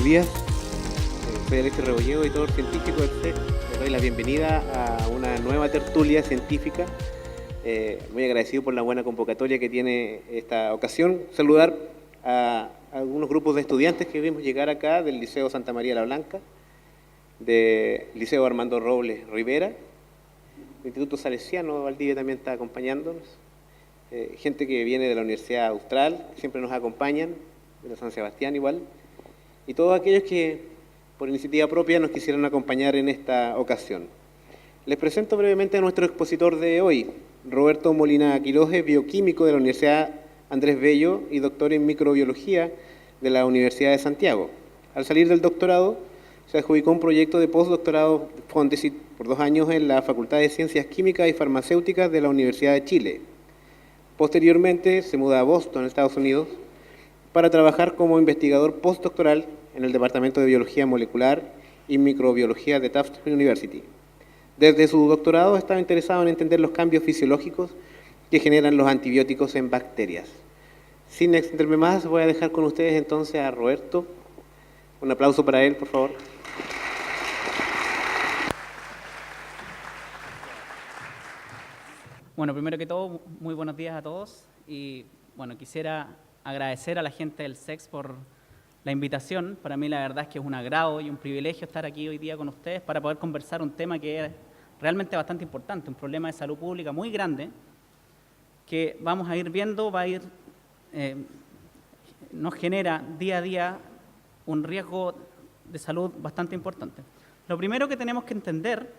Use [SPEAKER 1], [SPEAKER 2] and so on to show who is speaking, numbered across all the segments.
[SPEAKER 1] buenos días. Soy Alexis Rebolledo, editor científico del CEC. Les doy la bienvenida a una nueva tertulia científica. Muy agradecido por la buena convocatoria que tiene esta ocasión. Saludar a algunos grupos de estudiantes que vimos llegar acá del Liceo Santa María la Blanca, del Liceo Armando Robles Rivera, el Instituto Salesiano Valdivia también está acompañándonos, gente que viene de la Universidad Austral, que siempre nos acompañan, de la San Sebastián igual, y todos aquellos que por iniciativa propia nos quisieron acompañar en esta ocasión. Les presento brevemente a nuestro expositor de hoy, Roberto Molina Quiroz, bioquímico de la Universidad Andrés Bello y doctor en microbiología de la Universidad de Santiago. Al salir del doctorado, se adjudicó un proyecto de postdoctorado Fondesit por 2 años en la Facultad de Ciencias Químicas y Farmacéuticas de la Universidad de Chile. Posteriormente se muda a Boston, Estados Unidos, para trabajar como investigador postdoctoral en el Departamento de Biología Molecular y Microbiología de Tufts University. Desde su doctorado estaba interesado en entender los cambios fisiológicos que generan los antibióticos en bacterias. Sin extenderme más, voy a dejar con ustedes entonces a Roberto. Un aplauso para él, por favor.
[SPEAKER 2] Bueno, primero que todo, muy buenos días a todos y bueno, quisiera agradecer a la gente del SEX por la invitación. Para mí la verdad es que es un agrado y un privilegio estar aquí hoy día con ustedes para poder conversar un tema que es realmente bastante importante, un problema de salud pública muy grande que vamos a ir viendo, nos genera día a día un riesgo de salud bastante importante. Lo primero que tenemos que entender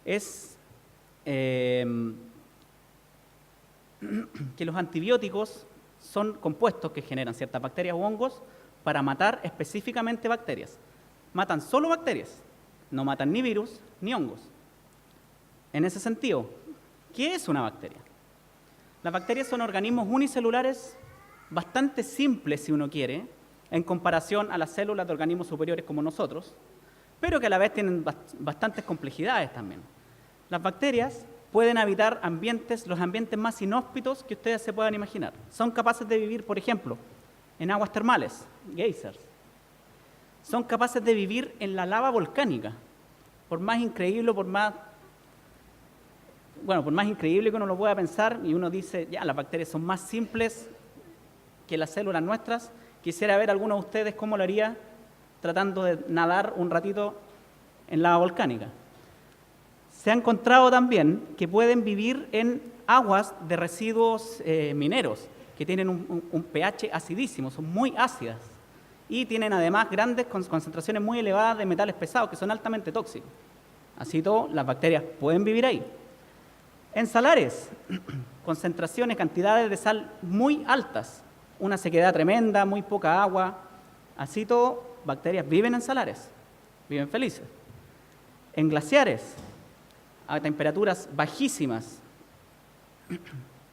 [SPEAKER 2] es que los antibióticos son compuestos que generan ciertas bacterias u hongos para matar específicamente bacterias. Matan solo bacterias, no matan ni virus ni hongos. En ese sentido, ¿qué es una bacteria? Las bacterias son organismos unicelulares bastante simples, si uno quiere, en comparación a las células de organismos superiores como nosotros, pero que a la vez tienen bastantes complejidades también. Las bacterias pueden habitar los ambientes más inhóspitos que ustedes se puedan imaginar. Son capaces de vivir, por ejemplo, en aguas termales, geysers. Son capaces de vivir en la lava volcánica. Por más increíble que uno lo pueda pensar, y uno dice, ya, las bacterias son más simples que las células nuestras. Quisiera ver a alguno de ustedes cómo lo haría tratando de nadar un ratito en lava volcánica. Se ha encontrado también que pueden vivir en aguas de residuos mineros, que tienen un pH acidísimo, son muy ácidas, y tienen además grandes concentraciones muy elevadas de metales pesados, que son altamente tóxicos. Así todo, las bacterias pueden vivir ahí. En salares, concentraciones, cantidades de sal muy altas, una sequedad tremenda, muy poca agua. Así todo, bacterias viven en salares, viven felices. En glaciares, a temperaturas bajísimas,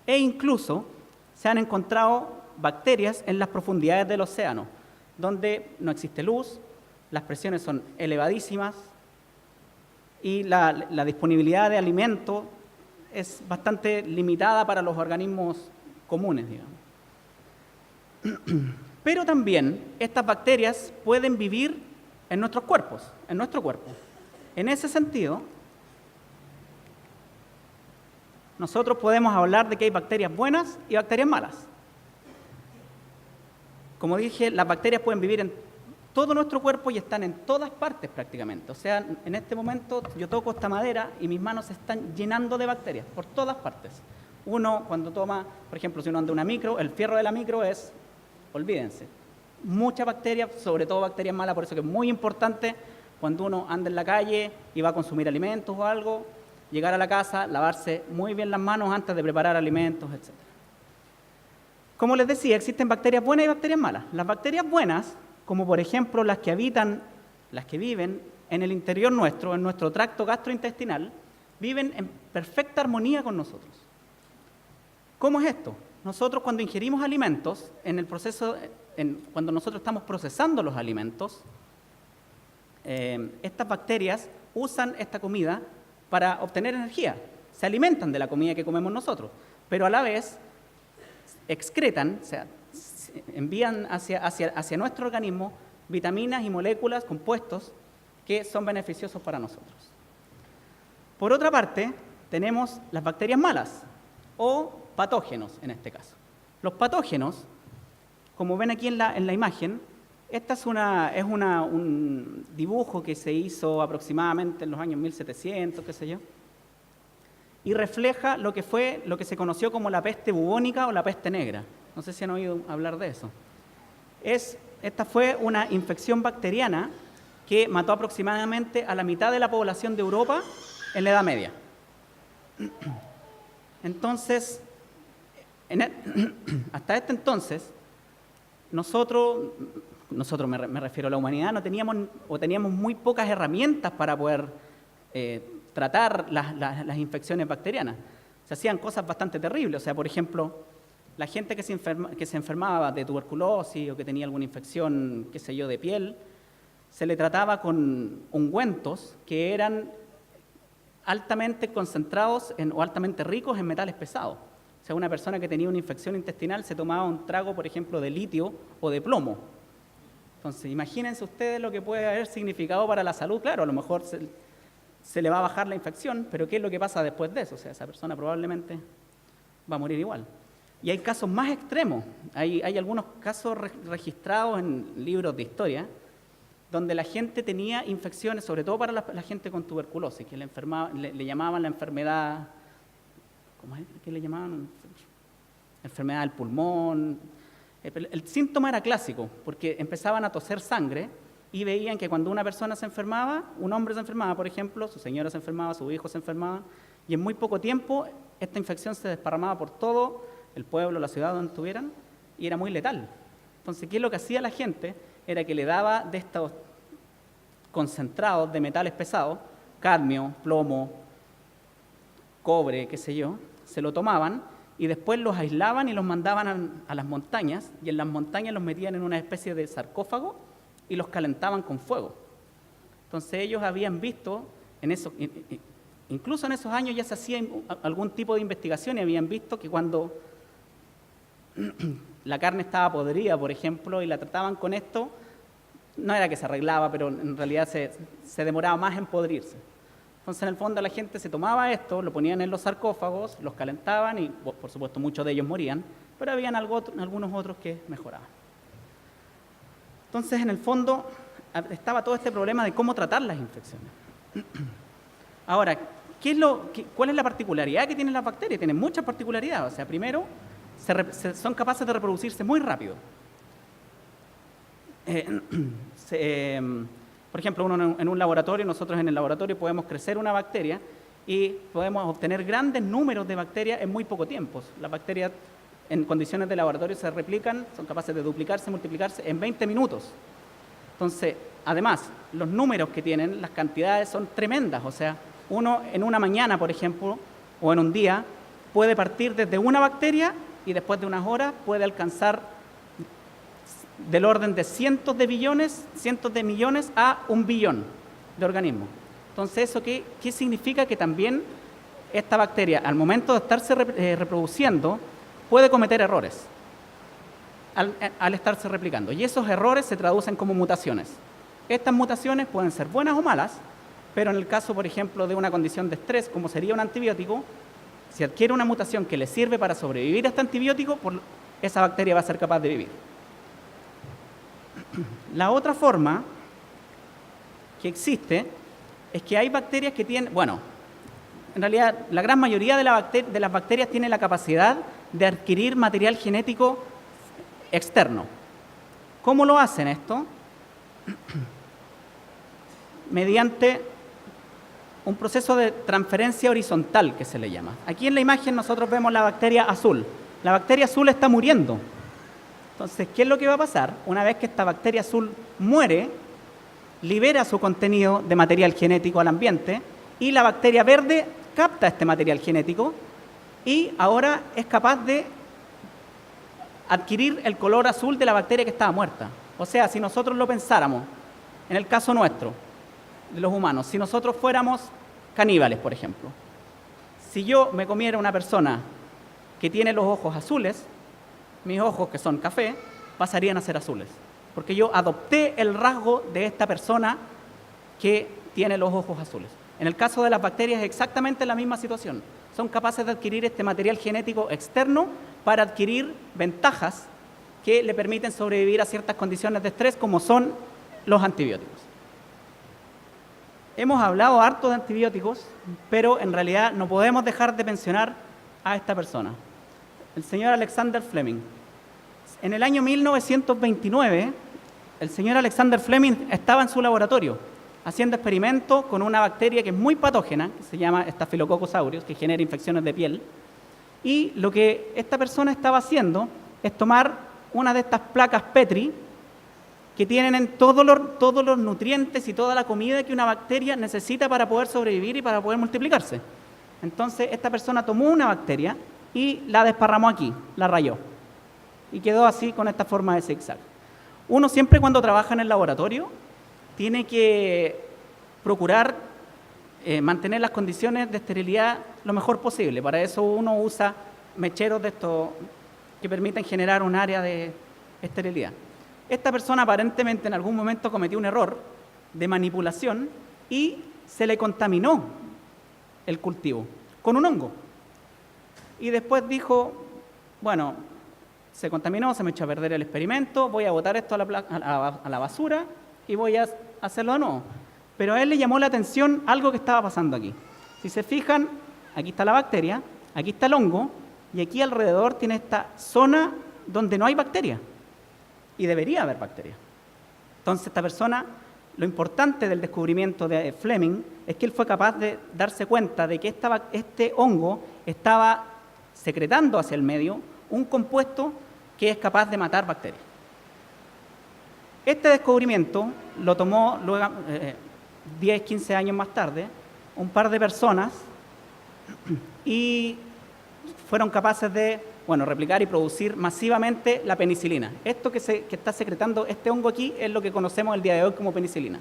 [SPEAKER 2] e incluso se han encontrado bacterias en las profundidades del océano, donde no existe luz, las presiones son elevadísimas y la disponibilidad de alimento es bastante limitada para los organismos comunes, digamos. Pero también estas bacterias pueden vivir en nuestros cuerpos, en nuestro cuerpo. En ese sentido, nosotros podemos hablar de que hay bacterias buenas y bacterias malas. Como dije, las bacterias pueden vivir en todo nuestro cuerpo y están en todas partes prácticamente. O sea, en este momento yo toco esta madera y mis manos se están llenando de bacterias por todas partes. Uno, cuando toma, por ejemplo, si uno anda una micro, el fierro de la micro es, olvídense, muchas bacterias, sobre todo bacterias malas, por eso que es muy importante cuando uno anda en la calle y va a consumir alimentos o algo, llegar a la casa, lavarse muy bien las manos antes de preparar alimentos, etc. Como les decía, existen bacterias buenas y bacterias malas. Las bacterias buenas, como por ejemplo las que viven en el interior nuestro, en nuestro tracto gastrointestinal, viven en perfecta armonía con nosotros. ¿Cómo es esto? Nosotros cuando ingerimos alimentos, cuando nosotros estamos procesando los alimentos, estas bacterias usan esta comida para obtener energía. Se alimentan de la comida que comemos nosotros, pero a la vez excretan, o sea, envían hacia nuestro organismo vitaminas y moléculas, compuestos, que son beneficiosos para nosotros. Por otra parte, tenemos las bacterias malas, o patógenos en este caso. Los patógenos, como ven aquí en la imagen, esta es un dibujo que se hizo aproximadamente en los años 1700, qué sé yo, y refleja lo que se conoció como la peste bubónica o la peste negra. No sé si han oído hablar de eso. Esta fue una infección bacteriana que mató aproximadamente a la mitad de la población de Europa en la Edad Media. Entonces, hasta este entonces, nosotros me refiero a la humanidad, no teníamos muy pocas herramientas para poder tratar las infecciones bacterianas. Se hacían cosas bastante terribles, o sea, por ejemplo, la gente que se enfermaba de tuberculosis o que tenía alguna infección, qué sé yo, de piel, se le trataba con ungüentos que eran altamente concentrados o altamente ricos en metales pesados. O sea, una persona que tenía una infección intestinal se tomaba un trago, por ejemplo, de litio o de plomo. Entonces, imagínense ustedes lo que puede haber significado para la salud. Claro, a lo mejor se le va a bajar la infección, pero ¿qué es lo que pasa después de eso? O sea, esa persona probablemente va a morir igual. Y hay casos más extremos. Hay algunos casos registrados en libros de historia donde la gente tenía infecciones, sobre todo para la gente con tuberculosis, que le llamaban la enfermedad, ¿cómo es? ¿Qué le llamaban? Enfermedad del pulmón. El síntoma era clásico, porque empezaban a toser sangre y veían que cuando una persona se enfermaba, un hombre se enfermaba, por ejemplo, su señora se enfermaba, su hijo se enfermaba, y en muy poco tiempo esta infección se desparramaba por todo el pueblo, la ciudad donde estuvieran, y era muy letal. Entonces, ¿qué es lo que hacía la gente? Era que le daba de estos concentrados de metales pesados, cadmio, plomo, cobre, qué sé yo, se lo tomaban y después los aislaban y los mandaban a las montañas, y en las montañas los metían en una especie de sarcófago y los calentaban con fuego. Entonces ellos habían visto, incluso en esos años ya se hacía algún tipo de investigación y habían visto que cuando la carne estaba podrida, por ejemplo, y la trataban con esto, no era que se arreglaba, pero en realidad se demoraba más en podrirse. Entonces, en el fondo, la gente se tomaba esto, lo ponían en los sarcófagos, los calentaban y, por supuesto, muchos de ellos morían, pero habían algunos otros que mejoraban. Entonces, en el fondo, estaba todo este problema de cómo tratar las infecciones. Ahora, ¿cuál es la particularidad que tienen las bacterias? Tienen muchas particularidades. O sea, primero, son capaces de reproducirse muy rápido. Por ejemplo, uno en un laboratorio, nosotros en el laboratorio podemos crecer una bacteria y podemos obtener grandes números de bacterias en muy poco tiempo. Las bacterias en condiciones de laboratorio se replican, son capaces de duplicarse, multiplicarse en 20 minutos. Entonces, además, los números que tienen, las cantidades son tremendas. O sea, uno en una mañana, por ejemplo, o en un día, puede partir desde una bacteria y después de unas horas puede alcanzar del orden de cientos de millones a 1 billón de organismos. Entonces, ¿eso qué significa? Que también esta bacteria, al momento de estarse reproduciendo, puede cometer errores al estarse replicando. Y esos errores se traducen como mutaciones. Estas mutaciones pueden ser buenas o malas, pero en el caso, por ejemplo, de una condición de estrés, como sería un antibiótico, si adquiere una mutación que le sirve para sobrevivir a este antibiótico, esa bacteria va a ser capaz de vivir. La otra forma que existe es que hay bacterias que tienen, en realidad la gran mayoría de las bacterias tienen la capacidad de adquirir material genético externo. ¿Cómo lo hacen esto? Mediante un proceso de transferencia horizontal que se le llama. Aquí en la imagen nosotros vemos la bacteria azul. La bacteria azul está muriendo. Entonces, ¿qué es lo que va a pasar? Una vez que esta bacteria azul muere, libera su contenido de material genético al ambiente y la bacteria verde capta este material genético y ahora es capaz de adquirir el color azul de la bacteria que estaba muerta. O sea, si nosotros lo pensáramos, en el caso nuestro, de los humanos, si nosotros fuéramos caníbales, por ejemplo, si yo me comiera una persona que tiene los ojos azules, mis ojos, que son café, pasarían a ser azules, porque yo adopté el rasgo de esta persona que tiene los ojos azules. En el caso de las bacterias es exactamente la misma situación. Son capaces de adquirir este material genético externo para adquirir ventajas que le permiten sobrevivir a ciertas condiciones de estrés, como son los antibióticos. Hemos hablado harto de antibióticos, pero en realidad no podemos dejar de mencionar a esta persona, el señor Alexander Fleming. En el año 1929, el señor Alexander Fleming estaba en su laboratorio haciendo experimentos con una bacteria que es muy patógena, que se llama Staphylococcus aureus, que genera infecciones de piel. Y lo que esta persona estaba haciendo es tomar una de estas placas Petri que tienen en todos los nutrientes y toda la comida que una bacteria necesita para poder sobrevivir y para poder multiplicarse. Entonces, esta persona tomó una bacteria y la desparramó aquí, la rayó. Y quedó así con esta forma de zigzag. Uno siempre cuando trabaja en el laboratorio tiene que procurar mantener las condiciones de esterilidad lo mejor posible. Para eso uno usa mecheros de estos que permiten generar un área de esterilidad. Esta persona aparentemente en algún momento cometió un error de manipulación y se le contaminó el cultivo con un hongo. Y después dijo, bueno, se contaminó, se me echó a perder el experimento, voy a botar esto a la basura y voy a hacerlo de nuevo. Pero a él le llamó la atención algo que estaba pasando aquí. Si se fijan, aquí está la bacteria, aquí está el hongo, y aquí alrededor tiene esta zona donde no hay bacteria. Y debería haber bacteria. Entonces esta persona, lo importante del descubrimiento de Fleming es que él fue capaz de darse cuenta de que este hongo estaba secretando hacia el medio un compuesto que es capaz de matar bacterias. Este descubrimiento lo tomó luego, 10, 15 años más tarde, un par de personas y fueron capaces de replicar y producir masivamente la penicilina. Esto que está secretando este hongo aquí es lo que conocemos el día de hoy como penicilina.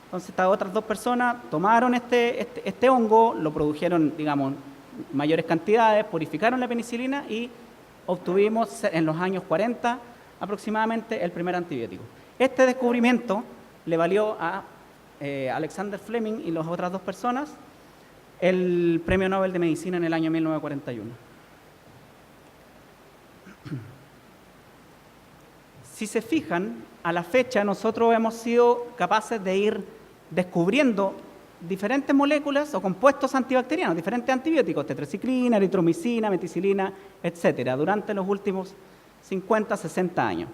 [SPEAKER 2] Entonces estas otras dos personas tomaron este hongo, lo produjeron, digamos, mayores cantidades, purificaron la penicilina y obtuvimos en los años 40 aproximadamente el primer antibiótico. Este descubrimiento le valió a Alexander Fleming y las otras dos personas el Premio Nobel de Medicina en el año 1941. Si se fijan, a la fecha nosotros hemos sido capaces de ir descubriendo diferentes moléculas o compuestos antibacterianos, diferentes antibióticos, tetraciclina, eritromicina, meticilina, etcétera, durante los últimos 50, 60 años.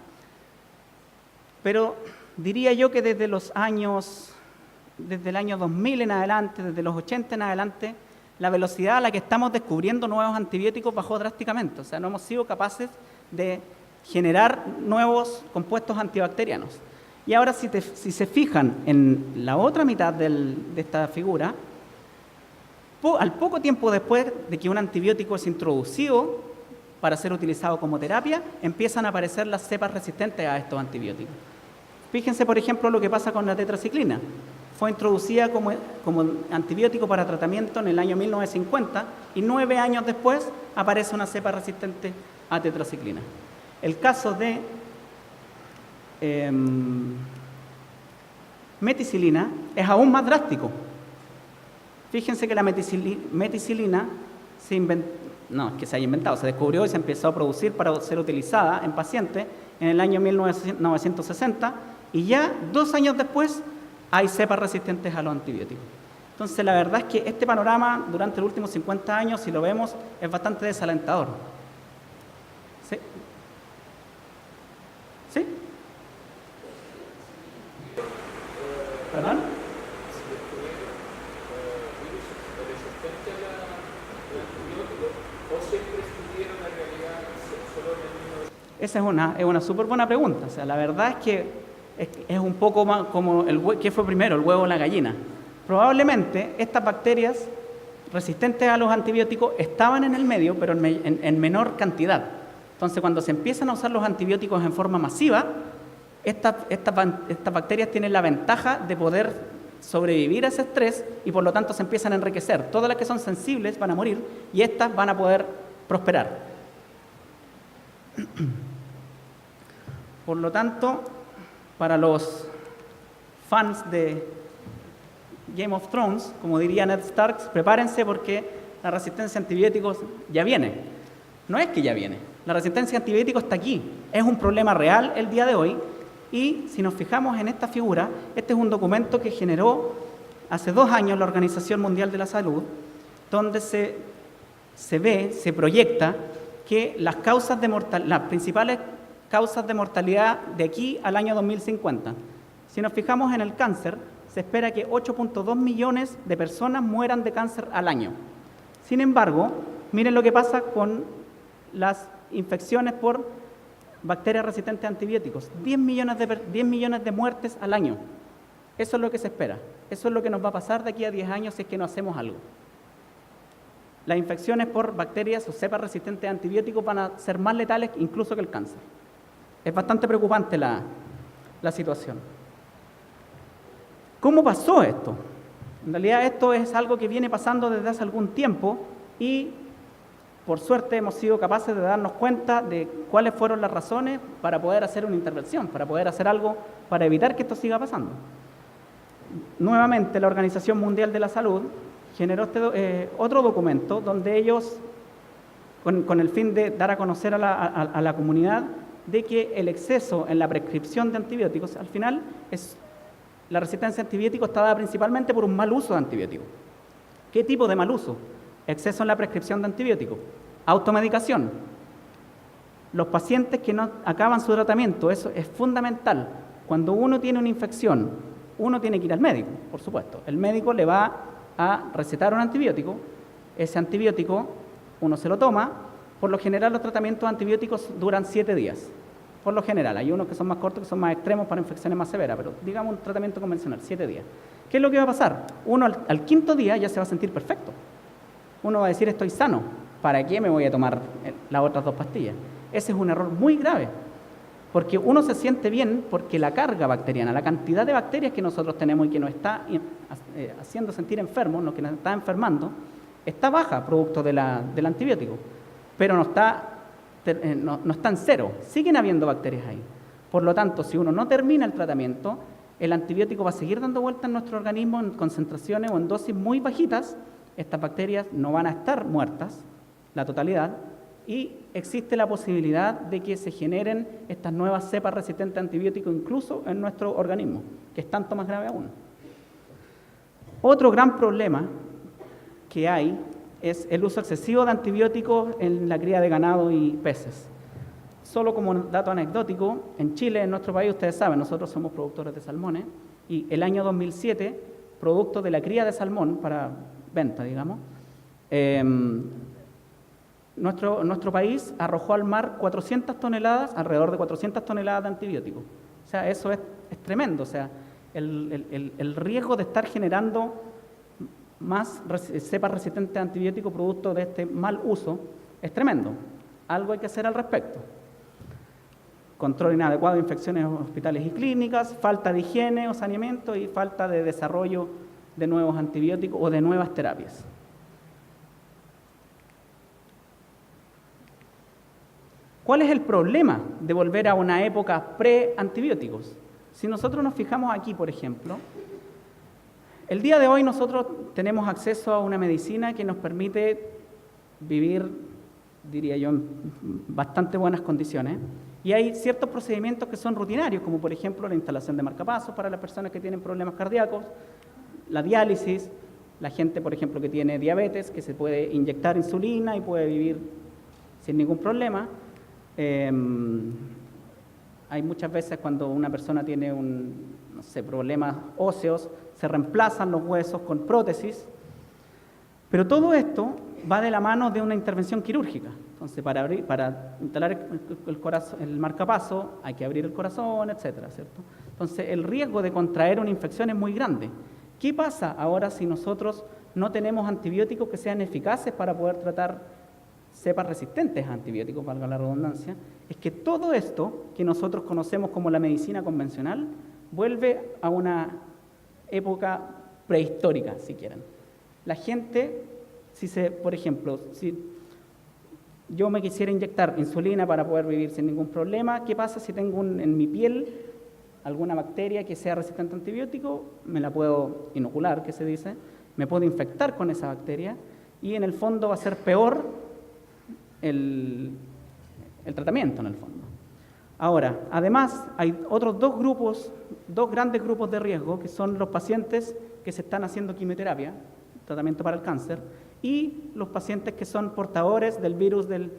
[SPEAKER 2] Pero diría yo que desde el año 2000 en adelante, desde los 80 en adelante, la velocidad a la que estamos descubriendo nuevos antibióticos bajó drásticamente. O sea, no hemos sido capaces de generar nuevos compuestos antibacterianos. Y ahora, si se fijan en la otra mitad de esta figura, al poco tiempo después de que un antibiótico es introducido para ser utilizado como terapia, empiezan a aparecer las cepas resistentes a estos antibióticos. Fíjense, por ejemplo, lo que pasa con la tetraciclina. Fue introducida como antibiótico para tratamiento en el año 1950 y 9 años después aparece una cepa resistente a tetraciclina. El caso de meticilina es aún más drástico. Fíjense que la meticilina se descubrió y se empezó a producir para ser utilizada en pacientes en el año 1960 y ya 2 años después hay cepas resistentes a los antibióticos. Entonces la verdad es que este panorama durante los últimos 50 años, si lo vemos, es bastante desalentador. ¿Sí? ¿Sí? ¿Perdón? Esa es una súper buena pregunta. O sea, la verdad es que es un poco más como ¿qué fue primero, el huevo o la gallina? Probablemente estas bacterias resistentes a los antibióticos estaban en el medio, pero en menor cantidad. Entonces, cuando se empiezan a usar los antibióticos en forma masiva, estas bacterias tienen la ventaja de poder sobrevivir a ese estrés y por lo tanto se empiezan a enriquecer. Todas las que son sensibles van a morir y estas van a poder prosperar. Por lo tanto, Para los fans de Game of Thrones, como diría Ned Stark, prepárense porque la resistencia a antibióticos ya viene. No es que ya viene, la resistencia a antibióticos está aquí. Es un problema real el día de hoy y si nos fijamos en esta figura, este es un documento que generó hace 2 años la Organización Mundial de la Salud, donde se proyecta que las principales causas de mortalidad de aquí al año 2050. Si nos fijamos en el cáncer, se espera que 8.2 millones de personas mueran de cáncer al año. Sin embargo, miren lo que pasa con las infecciones por bacterias resistentes a antibióticos. 10 millones de muertes al año. Eso es lo que se espera. Eso es lo que nos va a pasar de aquí a 10 años si es que no hacemos algo. Las infecciones por bacterias o cepas resistentes a antibióticos van a ser más letales incluso que el cáncer. Es bastante preocupante la situación. ¿Cómo pasó esto? En realidad esto es algo que viene pasando desde hace algún tiempo y por suerte hemos sido capaces de darnos cuenta de cuáles fueron las razones para poder hacer una intervención, para poder hacer algo para evitar que esto siga pasando. Nuevamente la Organización Mundial de la Salud generó otro documento donde ellos, con el fin de dar a conocer a la comunidad de que el exceso en la prescripción de antibióticos, al final, la resistencia a antibióticos está dada principalmente por un mal uso de antibióticos. ¿Qué tipo de mal uso? Exceso en la prescripción de antibióticos. Automedicación. Los pacientes que no acaban su tratamiento, eso es fundamental. Cuando uno tiene una infección, uno tiene que ir al médico, por supuesto. El médico le va a recetar un antibiótico. Ese antibiótico uno se lo toma. Por lo general los tratamientos antibióticos duran 7 días. Por lo general, hay unos que son más cortos, que son más extremos para infecciones más severas, pero digamos un tratamiento convencional, 7 días. ¿Qué es lo que va a pasar? Uno al 5.º día ya se va a sentir perfecto. Uno va a decir, estoy sano, ¿para qué me voy a tomar las otras 2 pastillas? Ese es un error muy grave, porque uno se siente bien porque la carga bacteriana, la cantidad de bacterias que nosotros tenemos y que nos está haciendo sentir enfermos, lo que nos está enfermando, está baja producto del antibiótico, pero no está en cero, siguen habiendo bacterias ahí. Por lo tanto, si uno no termina el tratamiento, el antibiótico va a seguir dando vueltas en nuestro organismo en concentraciones o en dosis muy bajitas. Estas bacterias no van a estar muertas, la totalidad, y existe la posibilidad de que se generen estas nuevas cepas resistentes a antibióticos incluso en nuestro organismo, que es tanto más grave aún. Otro gran problema que hay es el uso excesivo de antibióticos en la cría de ganado y peces. Solo como dato anecdótico, en Chile, en nuestro país, ustedes saben, nosotros somos productores de salmones, y el año 2007, producto de la cría de salmón para venta, digamos, nuestro país arrojó al mar 400 toneladas, alrededor de 400 toneladas de antibióticos. O sea, eso es tremendo. O sea, el riesgo de estar generando más cepas resistentes a antibióticos producto de este mal uso es tremendo. Algo hay que hacer al respecto. Control inadecuado de infecciones en hospitales y clínicas, falta de higiene o saneamiento y falta de desarrollo de nuevos antibióticos o de nuevas terapias. ¿Cuál es el problema de volver a una época pre-antibióticos? Si nosotros nos fijamos aquí, por ejemplo, el día de hoy nosotros tenemos acceso a una medicina que nos permite vivir, diría yo, en bastante buenas condiciones. Y hay ciertos procedimientos que son rutinarios, como por ejemplo la instalación de marcapasos para las personas que tienen problemas cardíacos, la diálisis, la gente, por ejemplo, que tiene diabetes, que se puede inyectar insulina y puede vivir sin ningún problema. Hay muchas veces cuando una persona tiene problemas óseos, se reemplazan los huesos con prótesis, pero todo esto va de la mano de una intervención quirúrgica. Entonces, para instalar el marcapaso hay que abrir el corazón, etcétera, ¿cierto? Entonces, el riesgo de contraer una infección es muy grande. ¿Qué pasa ahora si nosotros no tenemos antibióticos que sean eficaces para poder tratar cepas resistentes a antibióticos, valga la redundancia? Es que todo esto que nosotros conocemos como la medicina convencional vuelve a una época prehistórica, si quieren. La gente, por ejemplo, si yo me quisiera inyectar insulina para poder vivir sin ningún problema, ¿qué pasa si tengo en mi piel alguna bacteria que sea resistente a antibiótico, me la puedo inocular, que se dice, me puedo infectar con esa bacteria y en el fondo va a ser peor el tratamiento en el fondo. Ahora, además, hay otros dos grandes grupos de riesgo, que son los pacientes que se están haciendo quimioterapia, tratamiento para el cáncer, y los pacientes que son portadores del virus del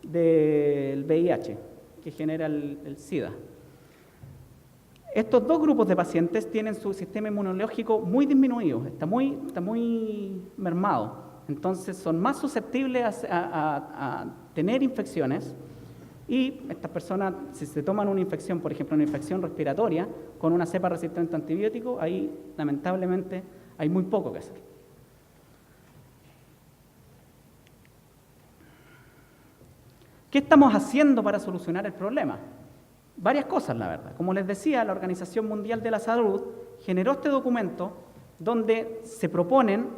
[SPEAKER 2] VIH, que genera el SIDA. Estos dos grupos de pacientes tienen su sistema inmunológico muy disminuido, está muy mermado, entonces son más susceptibles a tener infecciones. Y estas personas, si se toman una infección, por ejemplo, una infección respiratoria, con una cepa resistente a antibióticos, ahí lamentablemente hay muy poco que hacer. ¿Qué estamos haciendo para solucionar el problema? Varias cosas, la verdad. Como les decía, la Organización Mundial de la Salud generó este documento donde se proponen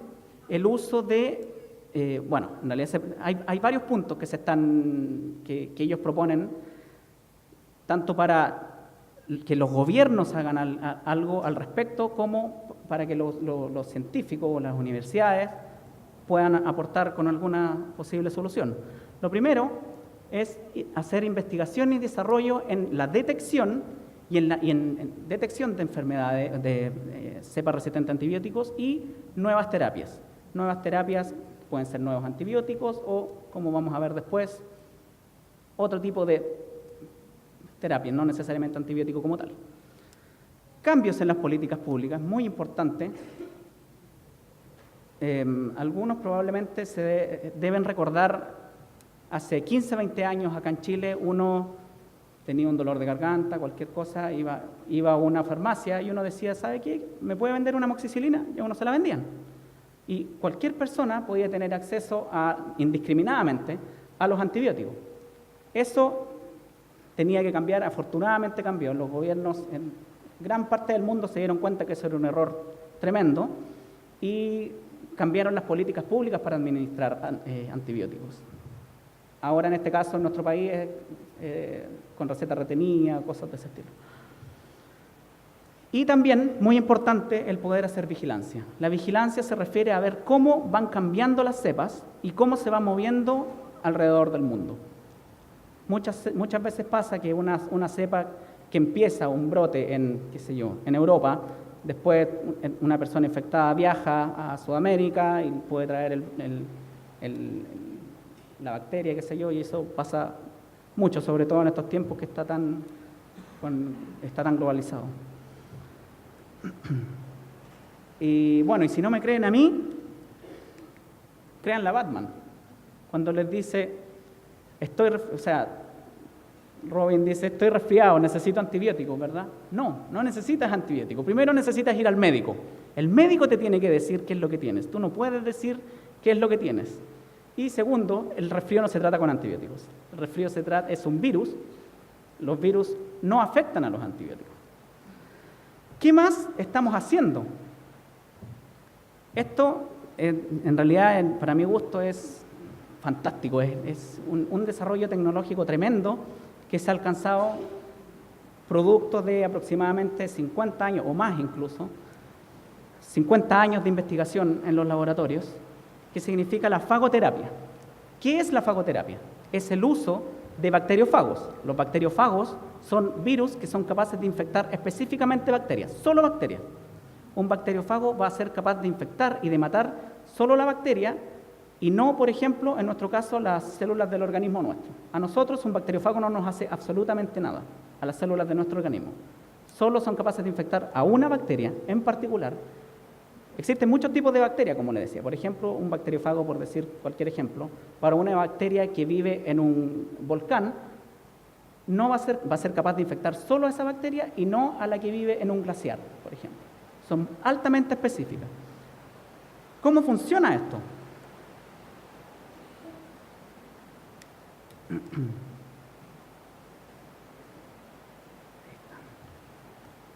[SPEAKER 2] el uso de bueno, en realidad hay varios puntos que ellos proponen, tanto para que los gobiernos hagan algo al respecto, como para que los científicos o las universidades puedan aportar con alguna posible solución. Lo primero es hacer investigación y desarrollo en la detección y en detección de enfermedades de cepas resistentes a antibióticos y nuevas terapias. Nuevas terapias pueden ser nuevos antibióticos o, como vamos a ver después, otro tipo de terapia, no necesariamente antibiótico como tal. Cambios en las políticas públicas, muy importante. Algunos probablemente se deben recordar, hace 15, 20 años acá en Chile, uno tenía un dolor de garganta, cualquier cosa, iba a una farmacia y uno decía, ¿sabe qué? ¿Me puede vender una amoxicilina? Y a uno se la vendían. Y cualquier persona podía tener acceso indiscriminadamente a los antibióticos. Eso tenía que cambiar, afortunadamente cambió. Los gobiernos en gran parte del mundo se dieron cuenta que eso era un error tremendo y cambiaron las políticas públicas para administrar antibióticos. Ahora en este caso en nuestro país es con receta retenida, cosas de ese estilo. Y también, muy importante, el poder hacer vigilancia. La vigilancia se refiere a ver cómo van cambiando las cepas y cómo se van moviendo alrededor del mundo. Muchas veces pasa que una cepa que empieza un brote en Europa, después una persona infectada viaja a Sudamérica y puede traer la bacteria, y eso pasa mucho, sobre todo en estos tiempos que está tan globalizado. Y bueno, y si no me creen a mí, créanle a Batman. Cuando les dice, Robin dice, estoy resfriado, necesito antibióticos, ¿verdad? No necesitas antibióticos. Primero necesitas ir al médico. El médico te tiene que decir qué es lo que tienes. Tú no puedes decir qué es lo que tienes. Y segundo, el resfrío no se trata con antibióticos. El resfrío es un virus. Los virus no afectan a los antibióticos. ¿Qué más estamos haciendo? Esto, en realidad, para mi gusto, es fantástico. Es un desarrollo tecnológico tremendo que se ha alcanzado producto de aproximadamente 50 años, o más incluso, 50 años de investigación en los laboratorios, que significa la fagoterapia. ¿Qué es la fagoterapia? Es el uso de bacteriófagos. Los bacteriófagos son virus que son capaces de infectar específicamente bacterias, solo bacterias. Un bacteriófago va a ser capaz de infectar y de matar solo la bacteria y no, por ejemplo, en nuestro caso, las células del organismo nuestro. A nosotros un bacteriófago no nos hace absolutamente nada, a las células de nuestro organismo. Solo son capaces de infectar a una bacteria en particular. Existen muchos tipos de bacterias, como le decía. Por ejemplo, un bacteriófago, por decir cualquier ejemplo, para una bacteria que vive en un volcán, no va a ser capaz de infectar solo a esa bacteria y no a la que vive en un glaciar, por ejemplo. Son altamente específicas. ¿Cómo funciona esto?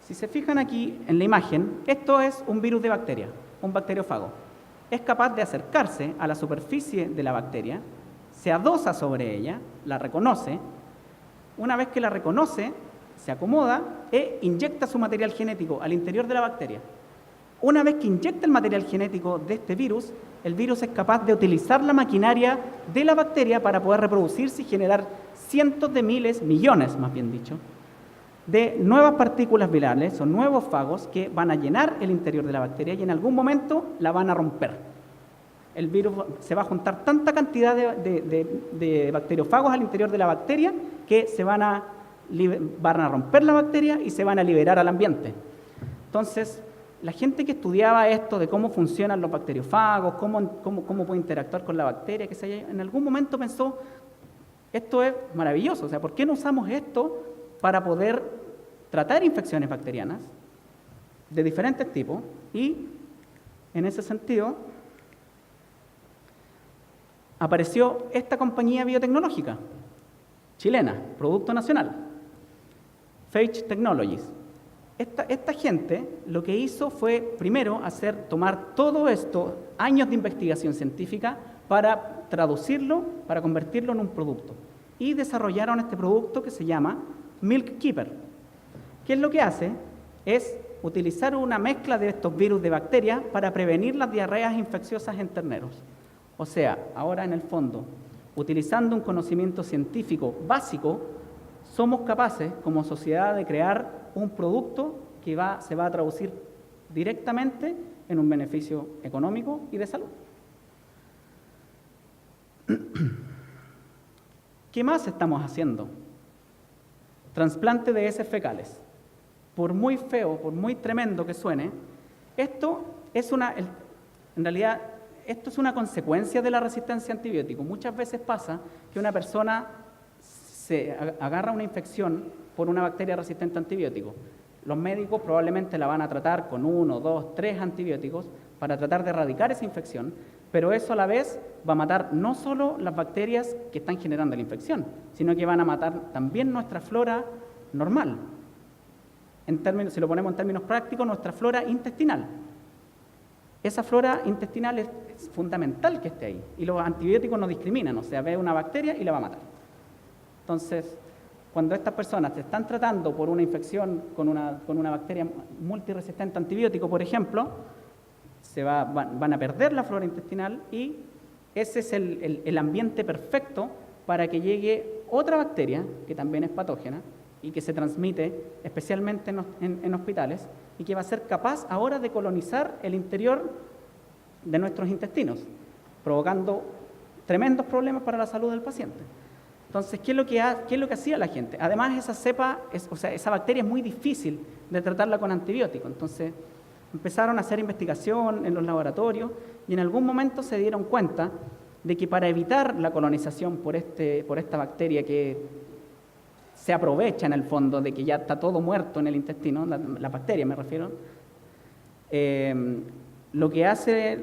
[SPEAKER 2] Si se fijan aquí en la imagen, esto es un virus de bacteria, un bacteriófago. Es capaz de acercarse a la superficie de la bacteria, se adosa sobre ella, la reconoce. Una vez que la reconoce, se acomoda e inyecta su material genético al interior de la bacteria. Una vez que inyecta el material genético de este virus, el virus es capaz de utilizar la maquinaria de la bacteria para poder reproducirse y generar cientos de miles, millones más bien dicho, de nuevas partículas virales o nuevos fagos que van a llenar el interior de la bacteria y en algún momento la van a romper. El virus se va a juntar tanta cantidad de bacteriófagos al interior de la bacteria que van a romper la bacteria y se van a liberar al ambiente. Entonces, la gente que estudiaba esto de cómo funcionan los bacteriófagos, cómo puede interactuar con la bacteria, en algún momento pensó, esto es maravilloso, o sea, ¿por qué no usamos esto para poder tratar infecciones bacterianas de diferentes tipos? Y en ese sentido apareció esta compañía biotecnológica chilena, producto nacional, Phage Technologies. Esta gente lo que hizo fue, primero, tomar todo esto, años de investigación científica, para traducirlo, para convertirlo en un producto. Y desarrollaron este producto que se llama Milk Keeper. ¿Qué es lo que hace? Es utilizar una mezcla de estos virus de bacterias para prevenir las diarreas infecciosas en terneros. O sea, ahora en el fondo, utilizando un conocimiento científico básico, somos capaces como sociedad de crear un producto que se va a traducir directamente en un beneficio económico y de salud. ¿Qué más estamos haciendo? Trasplante de heces fecales. Por muy feo, por muy tremendo que suene, esto es una consecuencia de la resistencia a antibióticos. Muchas veces pasa que una persona se agarra una infección por una bacteria resistente a antibióticos. Los médicos probablemente la van a tratar con 1, 2, 3 antibióticos para tratar de erradicar esa infección, pero eso a la vez va a matar no solo las bacterias que están generando la infección, sino que van a matar también nuestra flora normal. Si lo ponemos en términos prácticos, nuestra flora intestinal. Esa flora intestinal es fundamental que esté ahí, y los antibióticos no discriminan, o sea, ve una bacteria y la va a matar. Entonces, cuando estas personas se están tratando por una infección con una bacteria multiresistente a antibiótico, por ejemplo, van a perder la flora intestinal y ese es el ambiente perfecto para que llegue otra bacteria, que también es patógena y que se transmite especialmente en hospitales y que va a ser capaz ahora de colonizar el interior de nuestros intestinos, provocando tremendos problemas para la salud del paciente. Entonces, ¿qué es lo que hacía la gente? Además, esa bacteria es muy difícil de tratarla con antibióticos. Entonces, empezaron a hacer investigación en los laboratorios y en algún momento se dieron cuenta de que para evitar la colonización por esta bacteria que se aprovecha en el fondo de que ya está todo muerto en el intestino, la bacteria me refiero, lo que hace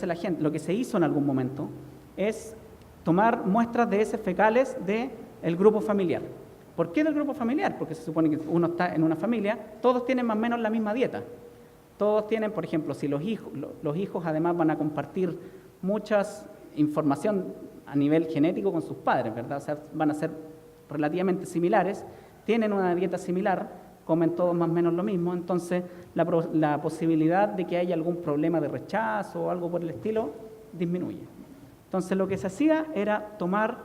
[SPEAKER 2] la gente, lo que se hizo en algún momento es tomar muestras de heces fecales del grupo familiar. ¿Por qué del grupo familiar? Porque se supone que uno está en una familia, todos tienen más o menos la misma dieta. Todos tienen, por ejemplo, si los hijos además van a compartir mucha información a nivel genético con sus padres, ¿verdad? O sea, van a ser relativamente similares, tienen una dieta similar, comen todos más o menos lo mismo, entonces la posibilidad de que haya algún problema de rechazo o algo por el estilo disminuye. Entonces lo que se hacía era tomar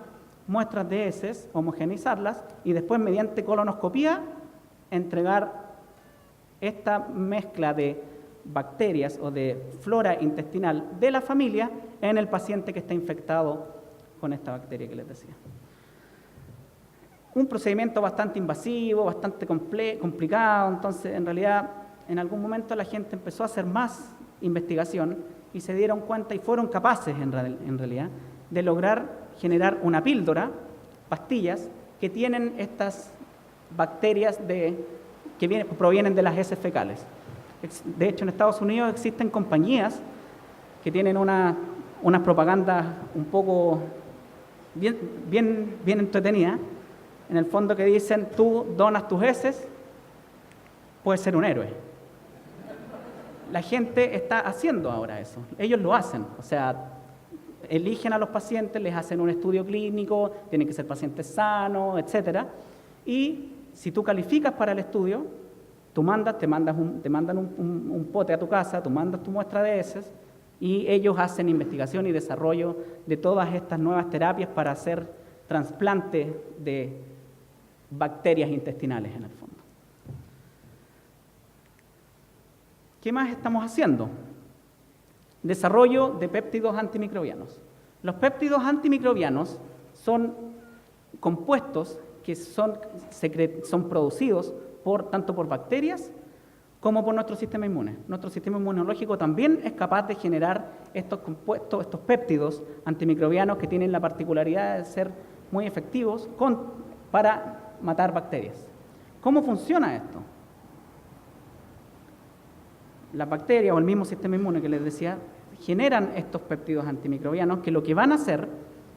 [SPEAKER 2] muestras de heces, homogeneizarlas y después mediante colonoscopía entregar esta mezcla de bacterias o de flora intestinal de la familia en el paciente que está infectado con esta bacteria que les decía. Un procedimiento bastante invasivo, bastante complicado, entonces en realidad en algún momento la gente empezó a hacer más investigación y se dieron cuenta y fueron capaces en realidad de lograr generar una píldora, pastillas, que tienen estas bacterias que provienen de las heces fecales. De hecho, en Estados Unidos existen compañías que tienen unas propagandas un poco bien entretenidas, en el fondo que dicen, tú donas tus heces, puedes ser un héroe. La gente está haciendo ahora eso, ellos lo hacen, o sea, eligen a los pacientes, les hacen un estudio clínico, tienen que ser pacientes sanos, etcétera, y si tú calificas para el estudio, te mandan un pote a tu casa, tú mandas tu muestra de heces y ellos hacen investigación y desarrollo de todas estas nuevas terapias para hacer trasplante de bacterias intestinales en el fondo. ¿Qué más estamos haciendo? Desarrollo de péptidos antimicrobianos. Los péptidos antimicrobianos son compuestos que son producidos tanto por bacterias como por nuestro sistema inmune. Nuestro sistema inmunológico también es capaz de generar estos compuestos, estos péptidos antimicrobianos que tienen la particularidad de ser muy efectivos para matar bacterias. ¿Cómo funciona esto? Las bacterias o el mismo sistema inmune que les decía generan estos péptidos antimicrobianos que lo que van a hacer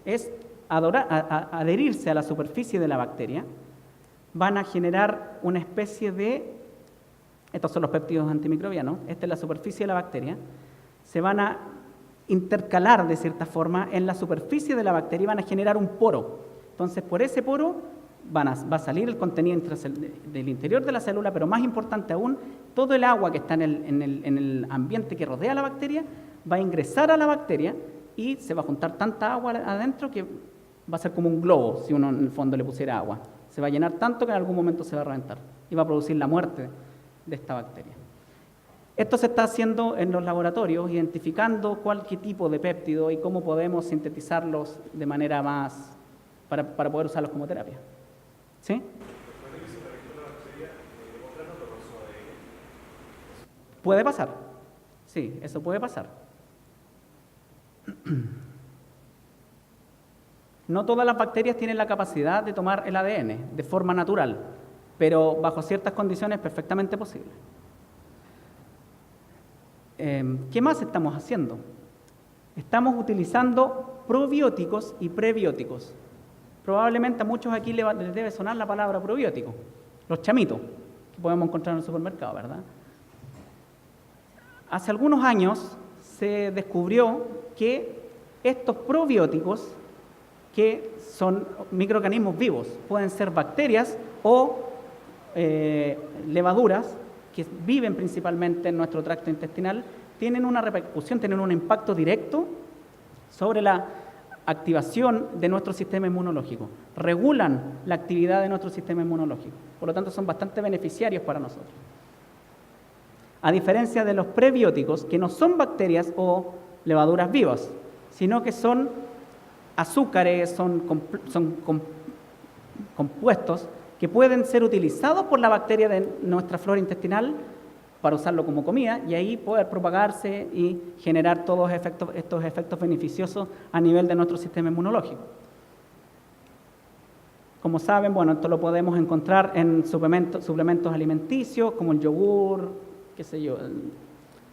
[SPEAKER 2] es adherirse a la superficie de la bacteria, van a generar una especie de, estos son los péptidos antimicrobianos, esta es la superficie de la bacteria, se van a intercalar de cierta forma en la superficie de la bacteria y van a generar un poro. Entonces, por ese poro va a salir el contenido del interior de la célula, pero más importante aún, todo el agua que está en el ambiente que rodea a la bacteria va a ingresar a la bacteria y se va a juntar tanta agua adentro que va a ser como un globo si uno en el fondo le pusiera agua. Se va a llenar tanto que en algún momento se va a reventar y va a producir la muerte de esta bacteria. Esto se está haciendo en los laboratorios, identificando qué tipo de péptido y cómo podemos sintetizarlos de manera más para poder usarlos como terapia. ¿Sí? Puede pasar. Sí, eso puede pasar. No todas las bacterias tienen la capacidad de tomar el ADN de forma natural, pero bajo ciertas condiciones es perfectamente posible. ¿Qué más estamos haciendo? Estamos utilizando probióticos y prebióticos. Probablemente a muchos aquí les debe sonar la palabra probiótico, los chamitos, que podemos encontrar en el supermercado, ¿verdad? Hace algunos años se descubrió que estos probióticos, que son microorganismos vivos, pueden ser bacterias o levaduras que viven principalmente en nuestro tracto intestinal, tienen una repercusión, tienen un impacto directo sobre la activación de nuestro sistema inmunológico, regulan la actividad de nuestro sistema inmunológico, por lo tanto son bastante beneficiarios para nosotros. A diferencia de los prebióticos, que no son bacterias o levaduras vivas, sino que son azúcares, son compuestos que pueden ser utilizados por la bacteria de nuestra flora intestinal para usarlo como comida y ahí poder propagarse y generar todos estos efectos beneficiosos a nivel de nuestro sistema inmunológico. Como saben, bueno, esto lo podemos encontrar en suplementos alimenticios como el yogur, qué sé yo, el